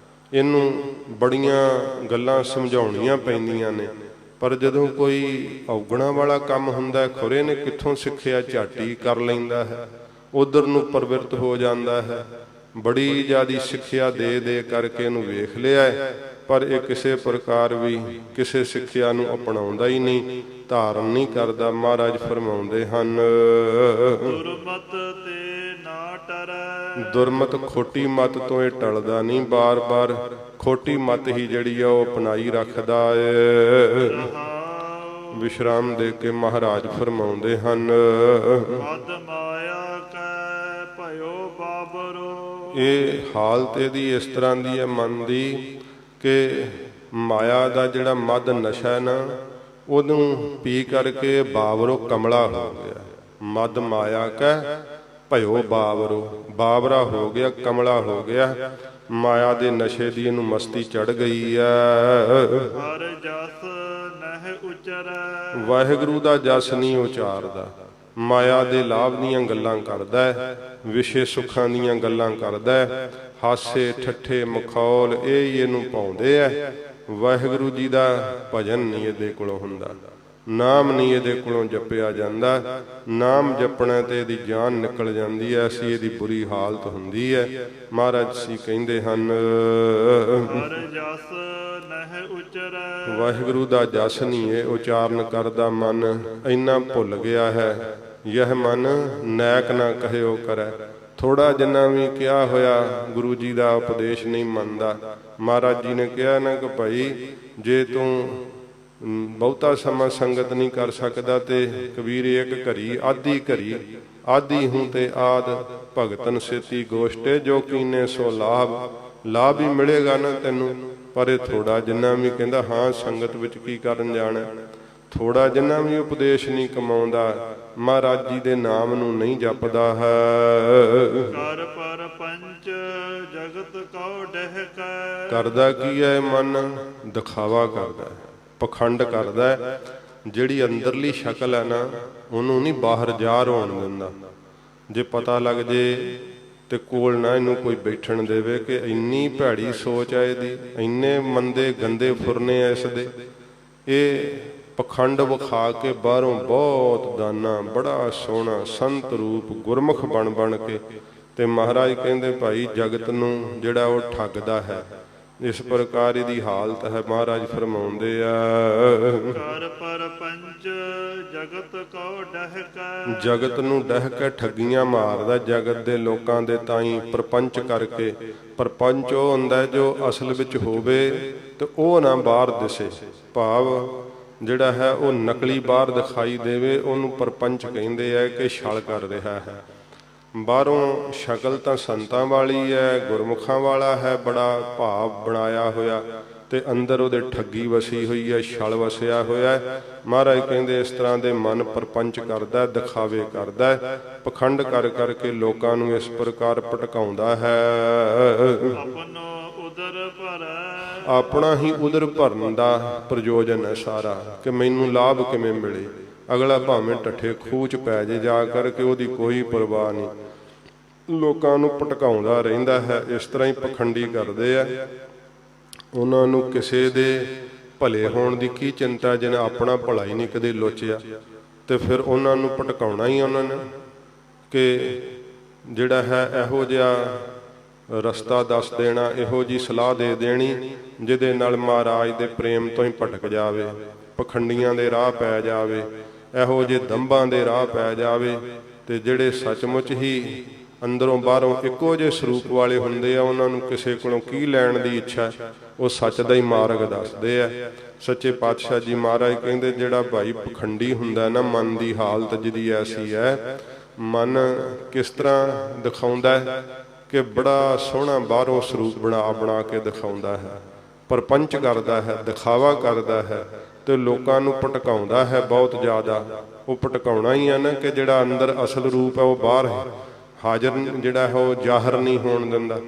ਇਹਨੂੰ ਬੜੀਆਂ ਗੱਲਾਂ ਸਮਝਾਉਣੀਆਂ ਪੈਂਦੀਆਂ ਨੇ, ਪਰ ਜਦੋਂ ਕੋਈ ਔਗਣਾ ਵਾਲਾ ਕੰਮ ਹੁੰਦਾ ਖੁਰੇ ਨੇ ਕਿੱਥੋਂ ਸਿੱਖਿਆ ਝਾਟੀ ਕਰ ਲੈਂਦਾ ਹੈ, ਉਧਰ ਨੂੰ ਪ੍ਰਵਿਰਤ ਹੋ ਜਾਂਦਾ ਹੈ। ਬੜੀ ਜ਼ਿਆਦੀ ਸਿੱਖਿਆ ਦੇ ਦੇ ਕਰਕੇ ਇਹਨੂੰ ਵੇਖ ਲਿਆ, ਪਰ ਇਹ ਕਿਸੇ ਪ੍ਰਕਾਰ ਵੀ ਕਿਸੇ ਸਿੱਖਿਆ ਨੂੰ ਅਪਣਾਉਂਦਾ ਹੀ ਨਹੀਂ, ਧਾਰਨ ਨਹੀਂ ਕਰਦਾ। ਮਹਾਰਾਜ ਫਰਮਾਉਂਦੇ ਹਨ, ਦੁਰਮਤ ਤੇ ਨਾ ਟਰੈ। ਦੁਰਮਤ ਖੋਟੀ ਮੱਤ ਤੋਂ ਇਹ ਟਲਦਾ ਨਹੀਂ, ਬਾਰ-ਬਾਰ ਖੋਟੀ ਮੱਤ ਹੀ ਜਿਹੜੀ ਆ ਉਹ ਅਪਣਾਈ ਰੱਖਦਾ ਏ। ਵਿਸ਼ਰਾਮ ਦੇ ਕੇ ਮਹਾਰਾਜ ਫਰਮਾਉਂਦੇ ਹਨ, ਮਦ ਮਾਇਆ ਕੈ ਭਇਓ ਬਾਬਰੋ। ਇਹ ਹਾਲਤ ਇਹਦੀ ਇਸ ਤਰ੍ਹਾਂ ਦੀ ਹੈ ਮਨ ਦੀ ਕਿ ਮਾਇਆ ਦਾ ਜਿਹੜਾ ਮਦ ਨਸ਼ਾ ਹੈ ਨਾ, ਉਹਨੂੰ ਪੀ ਕਰਕੇ ਬਾਬਰੋ ਕਮਲਾ ਹੋ ਗਿਆ। ਮਦ ਮਾਇਆ ਕੈ ਭਇਓ ਬਾਬਰੋ, ਬਾਬਰਾ ਹੋ ਗਿਆ, ਕਮਲਾ ਹੋ ਗਿਆ। ਮਾਇਆ ਦੇ ਨਸ਼ੇ ਦੀ ਇਹਨੂੰ ਮਸਤੀ ਚੜ ਗਈ ਹੈ। ਹਰ ਜਸ ਨਹਿ ਉਚਰੈ। ਵਾਹਿਗੁਰੂ ਦਾ ਜਸ ਨਹੀਂ ਉਚਾਰਦਾ, ਮਾਇਆ ਦੇ ਲਾਭ ਦੀਆਂ ਗੱਲਾਂ ਕਰਦਾ ਹੈ, ਵਿਸ਼ੇ ਸੁੱਖਾਂ ਦੀਆਂ ਗੱਲਾਂ ਕਰਦਾ ਹੈ। ਹਾਸੇ ਠੱਠੇ ਮਖੌਲ ਇਹ ਹੀ ਇਹਨੂੰ ਪਾਉਂਦੇ ਐ। ਵਾਹਿਗੁਰੂ ਜੀ ਦਾ ਭਜਨ ਨਹੀਂ ਇਹਦੇ ਕੋਲੋਂ ਹੁੰਦਾ। ਨਾਮ ਨਹੀਂ ਇਹਦੇ ਕੋਲੋਂ ਜਪਿਆ ਜਾਂਦਾ। ਨਾਮ ਜਪਣਾ ਤੇ ਇਹਦੀ ਜਾਨ ਨਿਕਲ ਜਾਂਦੀ ਹੈ, ਐਸੀ ਇਹਦੀ ਬੁਰੀ ਹਾਲਤ ਹੁੰਦੀ ਹੈ। ਮਹਾਰਾਜ ਜੀ ਕਹਿੰਦੇ ਹਨ, ਹਰ ਜਸ ਨਹਿ ਉਚਰੈ। ਵਾਹਿਗੁਰੂ ਦਾ ਜਸ ਨਹੀਂ ਇਹ ਉਚਾਰਨ ਕਰਦਾ ਮਨ, ਇੰਨਾ ਭੁੱਲ ਗਿਆ ਹੈ। ਯਹ ਮਨ ਨੈਕ ਨਾ ਕਹਿਓ ਕਰੈ। ਥੋੜਾ ਜਿੰਨਾ ਵੀ ਕਿਹਾ ਹੋਇਆ ਗੁਰੂ ਜੀ ਦਾ ਉਪਦੇਸ਼ ਨਹੀਂ ਮੰਨਦਾ। ਮਹਾਰਾਜ ਜੀ ਨੇ ਕਿਹਾ ਨਾ ਕਿ ਭਾਈ ਜੇ ਤੂੰ ਬਹੁਤਾ ਸਮਾਂ ਸੰਗਤ ਨਹੀਂ ਕਰ ਸਕਦਾ ਤੇ ਕਬੀਰ ਇੱਕ ਘੜੀ ਆਧੀ ਘੜੀ ਆਧੀ ਹੂੰ ਤੇ ਆਦ ਭਗਤਨ ਸੇਤੀ ਗੋਸ਼ਟੇ ਜੋ ਕੀਨੇ ਸੋ ਲਾਭ ਹੀ ਮਿਲੇਗਾ ਨਾ ਤੈਨੂੰ। ਪਰ ਇਹ ਥੋੜਾ ਜਿੰਨਾ ਵੀ ਕਹਿੰਦਾ ਹਾਂ ਸੰਗਤ ਵਿੱਚ ਕੀ ਕਰਨ ਜਾਣਾ, ਥੋੜਾ ਜਿੰਨਾ ਵੀ ਉਪਦੇਸ਼ ਨਹੀਂ ਕਮਾਉਂਦਾ, ਮਹਾਰਾਜ ਜੀ ਦੇ ਨਾਮ ਨੂੰ ਨਹੀਂ ਜਪਦਾ ਹੈ। ਕਰ ਪਰ ਪੰਚ ਜਗਤ ਕਉ ਡਹਿਕੈ। ਕਰਦਾ ਕੀ ਹੈ ਮਨ? ਦਿਖਾਵਾ ਕਰਦਾ ਹੈ, ਪਖੰਡ ਕਰਦਾ ਹੈ। ਜਿਹੜੀ ਅੰਦਰਲੀ ਸ਼ਕਲ ਹੈ ਨਾ ਉਹਨੂੰ ਨਹੀਂ ਬਾਹਰ ਜ਼ਾਹਰ ਹੋਣ ਦਿੰਦਾ। ਜੇ ਪਤਾ ਲੱਗ ਜੇ ਤੇ ਕੋਲ ਨਾ ਇਹਨੂੰ ਕੋਈ ਬੈਠਣ ਦੇਵੇ ਕਿ ਇੰਨੀ ਭੈੜੀ ਸੋਚ ਹੈ ਇਹਦੀ, ਇੰਨੇ ਮੰਦੇ ਗੰਦੇ ਫੁਰਨੇ ਐ ਇਸ ਦੇ। ਇਹ ਪਖੰਡ ਵਿਖਾ ਕੇ ਬਾਹਰੋਂ ਬਹੁਤ ਦਾਨਾ, ਬੜਾ ਸੋਹਣਾ ਸੰਤ ਰੂਪ ਗੁਰਮੁਖ ਬਣ ਕੇ ਤੇ ਮਹਾਰਾਜ ਕਹਿੰਦੇ ਭਾਈ ਜਗਤ ਨੂੰ ਜਿਹੜਾ ਉਹ ਠੱਗਦਾ ਹੈ। ਇਸ ਪ੍ਰਕਾਰ ਇਹਦੀ ਹਾਲਤ ਹੈ। ਮਹਾਰਾਜ ਫਰਮਾਉਂਦੇ ਆ, ਕਰ ਪਰ ਪੰਚ ਜਗਤ ਕਉ ਡਹਿਕੈ। ਜਗਤ ਨੂੰ ਡਹਿ ਕੇ ਠੱਗੀਆਂ ਮਾਰਦਾ ਜਗਤ ਦੇ ਲੋਕਾਂ ਦੇ ਤਾਈਂ ਪ੍ਰਪੰਚ ਕਰਕੇ। ਪ੍ਰਪੰਚ ਉਹ ਹੁੰਦਾ ਜੋ ਅਸਲ ਵਿੱਚ ਹੋਵੇ ਤੇ ਉਹ ਨਾ ਬਾਹਰ ਦਿਸੇ। ਭਾਵ ਜਿਹੜਾ ਹੈ ਉਹ ਨਕਲੀ ਬਾਹਰ ਦਿਖਾਈ ਦੇਵੇ, ਉਹਨੂੰ ਪ੍ਰਪੰਚ ਕਹਿੰਦੇ ਆ ਕਿ ਛਲ ਕਰ ਰਿਹਾ ਹੈ। ਬਾਹਰੋਂ ਸ਼ਕਲ ਤਾਂ ਸੰਤਾਂ ਵਾਲੀ ਹੈ, ਗੁਰਮੁਖਾਂ ਵਾਲਾ ਹੈ, ਬੜਾ ਭਾਵ ਬਣਾਇਆ ਹੋਇਆ ਤੇ ਅੰਦਰ ਉਹਦੇ ਠੱਗੀ ਵਸੀ ਹੋਈ ਹੈ, ਛਲ ਵਸਿਆ ਹੋਇਆ ਹੈ। ਮਹਾਰਾਜ ਕਹਿੰਦੇ ਇਸ ਤਰ੍ਹਾਂ ਦੇ ਮਨ ਪ੍ਰਪੰਚ ਕਰਦਾ, ਦਿਖਾਵੇ ਕਰਦਾ, ਪਖੰਡ ਕਰ ਕਰਕੇ ਲੋਕਾਂ ਨੂੰ ਇਸ ਪ੍ਰਕਾਰ ਭਟਕਾਉਂਦਾ ਹੈ। ਆਪਨੋ ਉਦਰ ਭਰੈ। ਆਪਣਾ ਹੀ ਉਦਰ ਭਰਨ ਦਾ ਪ੍ਰਯੋਜਨ ਹੈ ਸਾਰਾ, ਕਿ ਮੈਨੂੰ ਲਾਭ ਕਿਵੇਂ ਮਿਲੇ। ਅਗਲਾ ਭਾਵੇਂ ਢੱਠੇ ਖੂਹ 'ਚ ਪੈ ਜੇ ਜਾ ਕਰਕੇ, ਉਹਦੀ ਕੋਈ ਪਰਵਾਹ ਨਹੀਂ, ਲੋਕਾਂ ਨੂੰ ਭਟਕਾਉਂਦਾ ਰਹਿੰਦਾ ਹੈ। ਇਸ ਤਰ੍ਹਾਂ ਹੀ ਪਖੰਡੀ ਕਰਦੇ ਆ। ਉਹਨਾਂ ਨੂੰ ਕਿਸੇ ਦੇ ਭਲੇ ਹੋਣ ਦੀ ਕੀ ਚਿੰਤਾ, ਜਿਹਨੇ ਆਪਣਾ ਭਲਾ ਹੀ ਨਹੀਂ ਕਦੇ ਲੋਚਿਆ। ਤੇ ਫਿਰ ਉਹਨਾਂ ਨੂੰ ਭਟਕਾਉਣਾ ਹੀ ਉਹਨਾਂ ਨੇ, ਕਿ ਜਿਹੜਾ ਹੈ ਇਹੋ ਜਿਹਾ ਰਸਤਾ ਦੱਸ ਦੇਣਾ, ਇਹੋ ਜੀ ਸਲਾਹ ਦੇ ਦੇਣੀ ਜਿਹਦੇ ਨਾਲ ਮਹਾਰਾਜ ਦੇ ਪ੍ਰੇਮ ਤੋਂ ਹੀ ਭਟਕ ਜਾਵੇ, ਪਖੰਡੀਆਂ ਦੇ ਰਾਹ ਪੈ ਜਾਵੇ, ਇਹੋ ਜਿਹੇ ਦੰਭਾਂ ਦੇ ਰਾਹ ਪੈ ਜਾਵੇ। ਤੇ ਜਿਹੜੇ ਸੱਚਮੁੱਚ ਹੀ ਅੰਦਰੋਂ ਬਾਹਰੋਂ ਇੱਕੋ ਜਿਹੇ ਸਰੂਪ ਵਾਲੇ ਹੁੰਦੇ ਆ, ਉਹਨਾਂ ਨੂੰ ਕਿਸੇ ਕੋਲੋਂ ਕੀ ਲੈਣ ਦੀ ਇੱਛਾ, ਉਹ ਸੱਚ ਦਾ ਹੀ ਮਾਰਗ ਦੱਸਦੇ ਆ। ਸੱਚੇ ਪਾਤਸ਼ਾਹ ਜੀ ਮਹਾਰਾਜ ਕਹਿੰਦੇ ਜਿਹੜਾ ਭਾਈ ਪਖੰਡੀ ਹੁੰਦਾ ਨਾ, ਮਨ ਦੀ ਹਾਲਤ ਜਿਹਦੀ ਐਸੀ ਹੈ, ਮਨ ਕਿਸ ਤਰ੍ਹਾਂ ਦਿਖਾਉਂਦਾ ਹੈ ਕਿ ਬੜਾ ਸੋਹਣਾ ਬਾਹਰੋਂ ਸਰੂਪ ਬਣਾ ਕੇ ਦਿਖਾਉਂਦਾ ਹੈ, ਪਰਪੰਚ ਕਰਦਾ ਹੈ, ਦਿਖਾਵਾ ਕਰਦਾ ਹੈ ਤੇ ਲੋਕਾਂ ਨੂੰ ਭਟਕਾਉਂਦਾ ਹੈ ਬਹੁਤ ਜ਼ਿਆਦਾ। ਉਹ ਭਟਕਾਉਣਾ ਹੀ ਆ ਨਾ, ਕਿ ਜਿਹੜਾ ਅੰਦਰ ਅਸਲ ਰੂਪ ਹੈ ਉਹ ਬਾਹਰ ਹਾਜ਼ਰ, ਜਿਹੜਾ ਹੈ ਉਹ ਜ਼ਾਹਰ ਨਹੀਂ ਹੋਣ ਦਿੰਦਾ।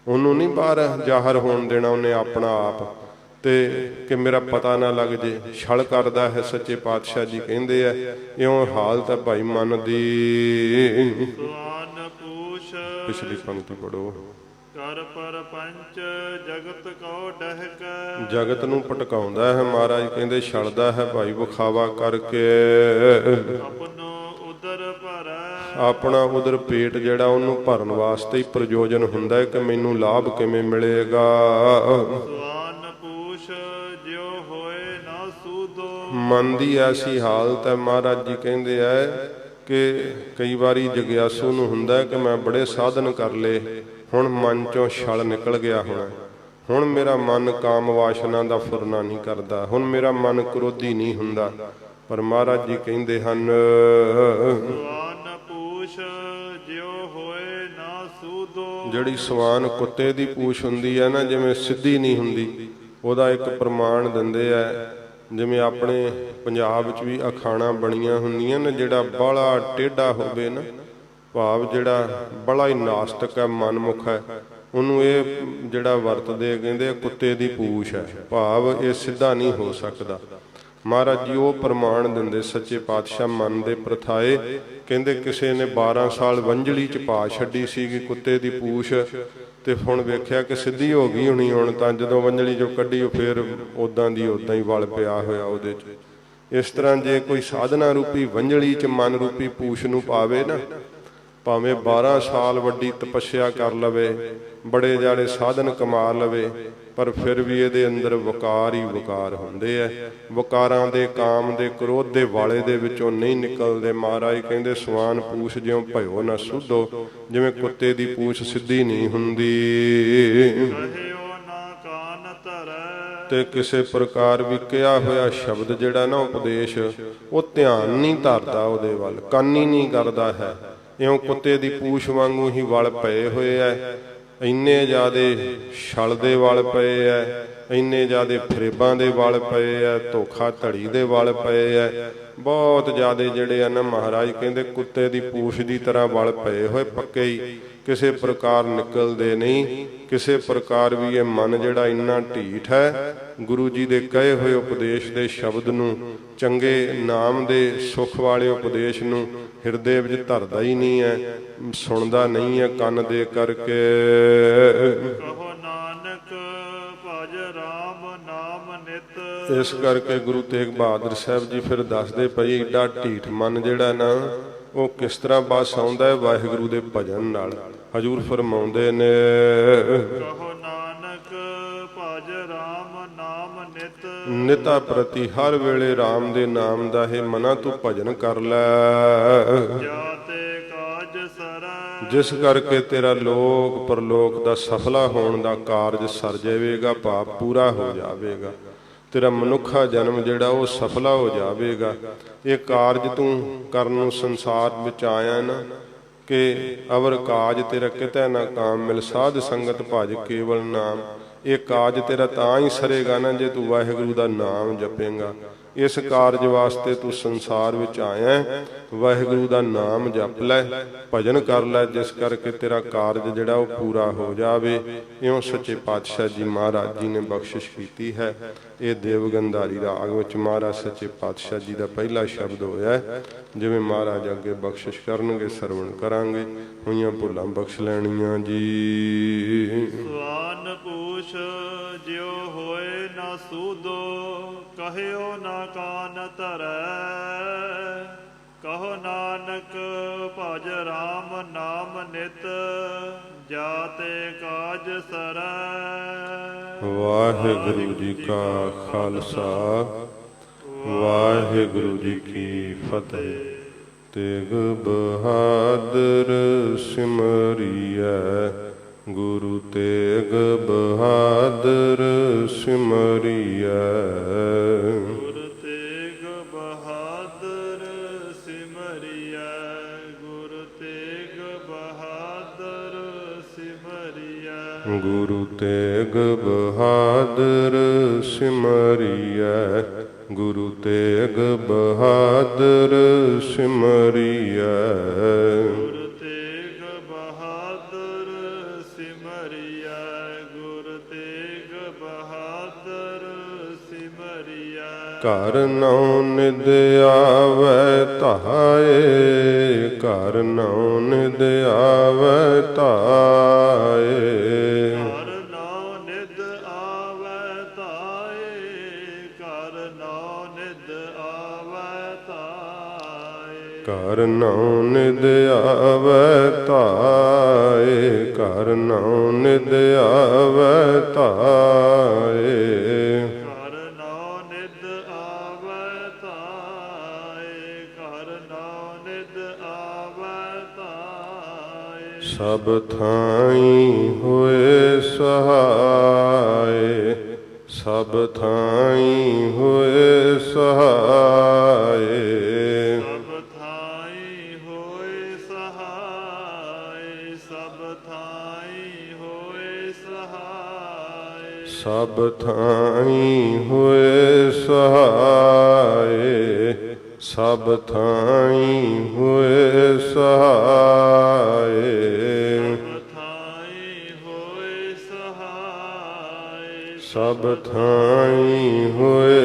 ਉਹਨੂੰ ਨਹੀਂ ਬਾਹਰ ਜ਼ਾਹਰ ਹੋਣ ਦੇਣਾ ਉਹਨੇ ਆਪਣਾ ਆਪ, ਤੇ ਕਿ ਮੇਰਾ ਪਤਾ ਨਾ ਲੱਗ ਜੇ, ਛਲ ਕਰਦਾ ਹੈ। ਸੱਚੇ ਪਾਤਸ਼ਾਹ ਜੀ ਕਹਿੰਦੇ ਆ ਇਉਂ ਹਾਲਤ ਹੈ ਭਾਈ ਮਨ ਦੀ। ਪਿਛਲੀ ਪੰਕਤੀ ਪੜੋ। ਕਰ ਪਰ ਪੰਚ ਜਗਤ ਕਉ ਡਹਿਕੈ। ਜਗਤ ਨੂੰ ਭਟਕਾਉਂਦਾ ਹੈ, ਮਹਾਰਾਜ ਕਹਿੰਦੇ ਛਲਦਾ ਹੈ ਭਾਈ ਵਿਖਾਵਾ ਕਰਕੇ। ਆਪਨੋ ਉਦਰ ਭਰੈ। ਆਪਣਾ ਉਦਰ ਪੇਟ ਜਿਹੜਾ ਉਹਨੂੰ ਭਰਨ ਵਾਸਤੇ ਹੀ ਪ੍ਰਯੋਜਨ ਹੁੰਦਾ ਹੈ ਕਿ ਮੈਨੂੰ ਲਾਭ ਕਿਵੇਂ ਮਿਲੇਗਾ। ਸਵਾਨ ਪੂਛ ਜਿਉ ਹੋਏ ਨਾ ਸੂਦੋ। ਮਨ ਦੀ ਐਸੀ ਹਾਲਤ ਹੈ, ਮਹਾਰਾਜ ਜੀ ਕਹਿੰਦੇ ਆ ਕਿ ਕਈ ਵਾਰੀ ਜਗਿਆਸੂ ਨੂੰ ਹੁੰਦਾ ਕਿ ਮੈਂ ਬੜੇ ਸਾਧਨ ਕਰ ਲਏ, ਹੁਣ ਮਨ ਚੋਂ ਛਲ ਨਿਕਲ ਗਿਆ ਹੋਣਾ, ਹੁਣ ਮੇਰਾ ਮਨ ਕਾਮ ਵਾਸ਼ਨਾ ਦਾ ਫੁਰਨਾ ਨਹੀਂ ਕਰਦਾ, ਹੁਣ ਮੇਰਾ ਮਨ ਕ੍ਰੋਧੀ ਨਹੀਂ ਹੁੰਦਾ। ਪਰ ਮਹਾਰਾਜ ਜੀ ਕਹਿੰਦੇ ਹਨ, ਸਵਾਨ ਪੂਛ ਜਿਉ ਹੋਏ ਨਾ ਸੂਦੋ। ਜਿਹੜੀ ਸਵਾਨ ਕੁੱਤੇ ਦੀ ਪੂਛ ਹੁੰਦੀ ਹੈ ਨਾ, ਜਿਵੇਂ ਸਿੱਧੀ ਨਹੀਂ ਹੁੰਦੀ, ਉਹਦਾ ਇੱਕ ਪ੍ਰਮਾਣ ਦਿੰਦੇ ਆ। ਜਿਵੇਂ ਆਪਣੇ ਪੰਜਾਬ ਵਿੱਚ ਵੀ ਅਖਾਣਾਂ ਬਣੀਆਂ ਹੁੰਦੀਆਂ ਨੇ, ਜਿਹੜਾ ਬਾਹਲਾ ਟੇਢਾ ਹੋਵੇ ਨਾ, ਭਾਵ ਜਿਹੜਾ ਬੜਾ ਹੀ ਨਾਸਤਿਕ ਹੈ, ਮਨਮੁਖ ਹੈ, ਉਹਨੂੰ ਇਹ ਜਿਹੜਾ ਵਰਤਦੇ ਕਹਿੰਦੇ ਕੁੱਤੇ ਦੀ ਪੂਛ ਹੈ, ਭਾਵ ਇਹ ਸਿੱਧਾ ਨਹੀਂ ਹੋ ਸਕਦਾ। ਮਹਾਰਾਜ ਜੀ ਉਹ ਪ੍ਰਮਾਣ ਦਿੰਦੇ ਸੱਚੇ ਪਾਤਸ਼ਾਹ ਮਨ ਦੇ ਪ੍ਰਥਾਏ। ਕਹਿੰਦੇ ਕਿਸੇ ਨੇ 12 ਸਾਲ ਵੰਝਲੀ ਚ ਪਾ ਛੱਡੀ ਸੀਗੀ ਕੁੱਤੇ ਦੀ ਪੂਛ, ਤੇ ਹੁਣ ਵੇਖਿਆ ਕਿ ਸਿੱਧੀ ਹੋ ਗਈ ਹੋਣੀ, ਹੁਣ ਤਾਂ ਜਦੋਂ ਵੰਝਲੀ ਚੋਂ ਕੱਢੀ ਉਹ ਫੇਰ ਉਦਾਂ ਦੀ ਉਦਾਂ ਹੀ ਵਲ ਪਿਆ ਹੋਇਆ ਉਹਦੇ ਚ। ਇਸ ਤਰ੍ਹਾਂ ਜੇ ਕੋਈ ਸਾਧਨਾ ਰੂਪੀ ਵੰਝਲੀ 'ਚ ਮਨ ਰੂਪੀ ਪੂਛ ਨੂੰ ਪਾਵੇ ਨਾ, ਭਾਵੇਂ 12 ਸਾਲ ਵੱਡੀ ਤਪੱਸਿਆ ਕਰ ਲਵੇ, ਬੜੇ ਜਾੜੇ ਸਾਧਨ ਕਮਾ ਲਵੇ, ਪਰ ਫਿਰ ਵੀ ਇਹਦੇ ਅੰਦਰ ਵਕਾਰ ਹੀ ਵਕਾਰ ਹੁੰਦੇ ਐ। ਵਕਾਰਾਂ ਦੇ, ਕਾਮ ਦੇ, ਕ੍ਰੋਧ ਦੇ ਵਾਲੇ ਦੇ ਵਿੱਚੋਂ ਨਹੀਂ ਨਿਕਲਦੇ। ਮਹਾਰਾਜ ਕਹਿੰਦੇ ਸਵਾਨ ਪੂਛ ਜਿਉਂ ਭਇਓ ਨਾ ਸੁਧੋ, ਜਿਵੇਂ ਕੁੱਤੇ ਦੀ ਪੂਛ ਸਿੱਧੀ ਨਹੀਂ ਹੁੰਦੀ। ਤੇ ਕਿਸੇ ਪ੍ਰਕਾਰ ਵੀ ਕਿਹਾ ਹੋਇਆ ਸ਼ਬਦ ਜਿਹੜਾ ਨਾ ਉਪਦੇਸ਼, ਉਹ ਧਿਆਨ ਨਹੀਂ ਧਰਦਾ ਉਹਦੇ ਵੱਲ, ਕੰਨ ਹੀ ਨਹੀਂ ਕਰਦਾ ਹੈ। ਇਉਂ ਕੁੱਤੇ ਦੀ ਪੂਛ ਵਾਂਗੂ ਹੀ ਵਲ ਪਏ ਹੋਏ ਐ। ਇੰਨੇ ਜ਼ਿਆਦੇ ਛਲ ਦੇ ਵਲ ਪਏ ਐ, ਇੰਨੇ ਜ਼ਿਆਦੇ ਫਰੇਬਾਂ ਦੇ ਵਲ ਪਏ ਐ, ਧੋਖਾ ਧੜੀ ਦੇ ਵਲ ਪਏ ਐ, ਬਹੁਤ ਜ਼ਿਆਦੇ ਜਿਹੜੇ ਆ ਨਾ ਮਹਾਰਾਜ ਕਹਿੰਦੇ ਕੁੱਤੇ ਦੀ ਪੂਛ ਦੀ ਤਰ੍ਹਾਂ ਵਲ ਪਏ ਹੋਏ, ਪੱਕੇ ਹੀ, ਕਿਸੇ ਪ੍ਰਕਾਰ ਨਿਕਲਦੇ ਨਹੀਂ। ਕਿਸੇ ਪ੍ਰਕਾਰ ਵੀ ਇਹ ਮਨ ਜਿਹੜਾ ਇੰਨਾ ਢੀਠ ਹੈ, ਗੁਰੂ ਜੀ ਦੇ ਕਹੇ ਹੋਏ ਉਪਦੇਸ਼ ਦੇ ਸ਼ਬਦ ਨੂੰ, ਚੰਗੇ ਨਾਮ ਦੇ ਸੁੱਖ ਵਾਲੇ ਉਪਦੇਸ਼ ਨੂੰ ਹਿਰਦੇ ਵਿੱਚ ਧਰਦਾ ਹੀ ਨਹੀਂ ਹੈ, ਸੁਣਦਾ ਨਹੀਂ ਹੈ ਕੰਨ ਦੇ ਕਰਕੇ। ਕਹੋ ਨਾਨਕ ਭਜ ਰਾਮ ਨਾਮ ਨਿਤ। ਇਸ ਕਰਕੇ ਗੁਰੂ ਤੇਗ ਬਹਾਦਰ ਸਾਹਿਬ ਜੀ ਫਿਰ ਦੱਸਦੇ ਪਏ ਏਡਾ ਢੀਠ ਮਨ ਜਿਹੜਾ ਨਾ, ਉਹ ਕਿਸ ਤਰ੍ਹਾਂ ਬਸ ਆਉਂਦਾ ਹੈ ਵਾਹਿਗੁਰੂ ਦੇ ਭਜਨ ਨਾਲ। ਹਜ਼ੂਰ ਫਰਮਾਉਂਦੇ ਨੇ, ਕਹੋ ਨਾਨਕ ਭਜ ਰਾਮ ਨਾਮ ਨਿਤ। ਨਿਤਾ ਪ੍ਰਤੀ ਹਰ ਵੇਲੇ ਰਾਮ ਦੇ ਨਾਮ ਦਾ ਹੈ ਮਨਾ ਤੂੰ ਭਜਨ ਕਰ ਲੈ, ਜਾਤੇ ਕਾਜ ਸਰੈ। ਜਿਸ ਕਰਕੇ ਤੇਰਾ ਲੋਕ ਪਰਲੋਕ ਦਾ ਸਫਲਾ ਹੋਣ ਦਾ ਕਾਰਜ ਸਰ ਜਾਵੇਗਾ, ਪਾਪ ਪੂਰਾ ਹੋ ਜਾਵੇਗਾ, ਤੇਰਾ ਮਨੁੱਖਾ ਜਨਮ ਜਿਹੜਾ ਉਹ ਸਫਲਾ ਹੋ ਜਾਵੇਗਾ। ਇਹ ਕਾਰਜ ਤੂੰ ਕਰਨ ਨੂੰ ਸੰਸਾਰ ਵਿੱਚ ਆਇਆ ਨਾ, ਕਿ ਅਵਰ ਕਾਜ ਤੇਰਾ ਕਿਤੇ ਨਾ ਕਾਮ ਮਿਲ, ਸਾਧ ਸੰਗਤ ਭਜ ਕੇਵਲ ਨਾਮ। ਇਹ ਕਾਜ ਤੇਰਾ ਤਾਂ ਹੀ ਸਰੇਗਾ ਨਾ ਜੇ ਤੂੰ ਵਾਹਿਗੁਰੂ ਦਾ ਨਾਮ ਜਪੇਂਗਾ। ਇਸ ਕਾਰਜ ਵਾਸਤੇ ਤੂੰ ਸੰਸਾਰ ਵਿੱਚ ਆਇਆ, ਵਾਹਿਗੁਰੂ ਦਾ ਨਾਮ ਜਪ ਲੈ, ਭਜਨ ਕਰ ਲੈ, ਜਿਸ ਕਰਕੇ ਤੇਰਾ ਕਾਰਜ ਜਿਹੜਾ ਉਹ ਪੂਰਾ ਹੋ ਜਾਵੇ। ਇਉਂ ਸੱਚੇ ਪਾਤਸ਼ਾਹ ਜੀ ਮਹਾਰਾਜ ਜੀ ਨੇ ਬਖਸ਼ਿਸ਼ ਕੀਤੀ ਹੈ। ਇਹ ਦੇਵਗੰਧਾਰੀ ਰਾਗ ਵਿੱਚ ਮਹਾਰਾਜ ਸੱਚੇ ਪਾਤਸ਼ਾਹ ਜੀ ਦਾ ਪਹਿਲਾ ਸ਼ਬਦ ਹੋਇਆ। ਜਿਵੇਂ ਮਹਾਰਾਜ ਅੱਗੇ ਬਖਸ਼ਿਸ਼ ਕਰਨਗੇ ਸਰਵਣ ਕਰਾਂਗੇ, ਹੋਈਆਂ ਭੁੱਲਾਂ ਬਖਸ਼ ਲੈਣੀਆਂ ਜੀ। ਸਵਾਨ ਪੂਛ ਜਿਉ ਹੋਏ ਨਾ ਸੂਦੋ, ਕਹਿਓ ਨਾ ਕਾਨ ਧਰੈ। ਕਹੋ ਨਾਨਕ ਭਜ ਰਾਮ ਨਾਮ ਨਿਤ, ਜਾਤੇ ਕਾਜ ਸਰੈ। ਵਾਹਿਗੁਰੂ ਜੀ ਕਾ ਖਾਲਸਾ, ਵਾਹਿਗੁਰੂ ਜੀ ਕੀ ਫਤਿਹ। ਤੇਗ ਬਹਾਦਰ ਸਿਮਰਿਐ, ਗੁਰੂ ਤੇਗ ਬਹਾਦਰ ਸਿਮਰਿਐ। ਗੁਰੂ ਤੇਗ ਬਹਾਦਰ ਸਿਮਰਿਐ, ਗੁਰੂ ਤੇਗ ਬਹਾਦਰ ਸਿਮਰਿਐ। ਗੁਰੂ ਤੇਗ ਬਹਾਦਰ ਸਿਮਰਿਐ, ਗੁਰੂ ਤੇਗ ਬਹਾਦਰ ਸਿਮਰਿਐ। ਗੁਰੂ ਤੇਗ ਬਹਾਦਰ ਸਿਮਰਿਐ, ਗੁਰੂ ਤੇਗ ਬਹਾਦਰ ਸਿਮਰਿਐ। ਘਰ ਨਉ ਨਿਦ ਆਵੈ ਧਾਏ, ਘਰ ਨਉ ਨਿਦ ਆਵੈ ਧਾਏ। ਘਰ ਨਉ ਨਿਦ ਆਵੈ ਧਾਏ, ਘਰ ਨਉ ਨਿਦ ਆਵੈ ਧਾਏ। ਘਰ ਨਉ ਨਿਦ ਆਵੈ ਧਾਏ, ਘਰ ਨਉ ਨਿਦ ਆਵੈ ਧਾਏ। ਘਰ ਨਉ ਨਿਦ ਆਵੈ ਧਾਏ, ਘਰ ਨਉ ਨਿਦ ਆਵੈ ਧਾਏ। ਸਭ ਥਾਈ ਹੋਏ ਸਹਾਏ, ਸਭ ਥਾਈ ਹੋਏ ਸਹਾਏ। ਸਭ ਥਾਈ ਹੋਏ ਸਹਾਏ, ਸਭ ਥਾਈ ਹੋਏ ਸਹਾਏ। ਸਭ ਥਾਈ ਹੋਏ ਸਹਾਏ, ਸਭ ਥਾਈ ਹੋਏ ਸਹਾਏ। ਸਭ ਥਾਈ ਹੋਏ ਸਹਾਏ, ਸਭ ਥਾਈ ਹੋਏ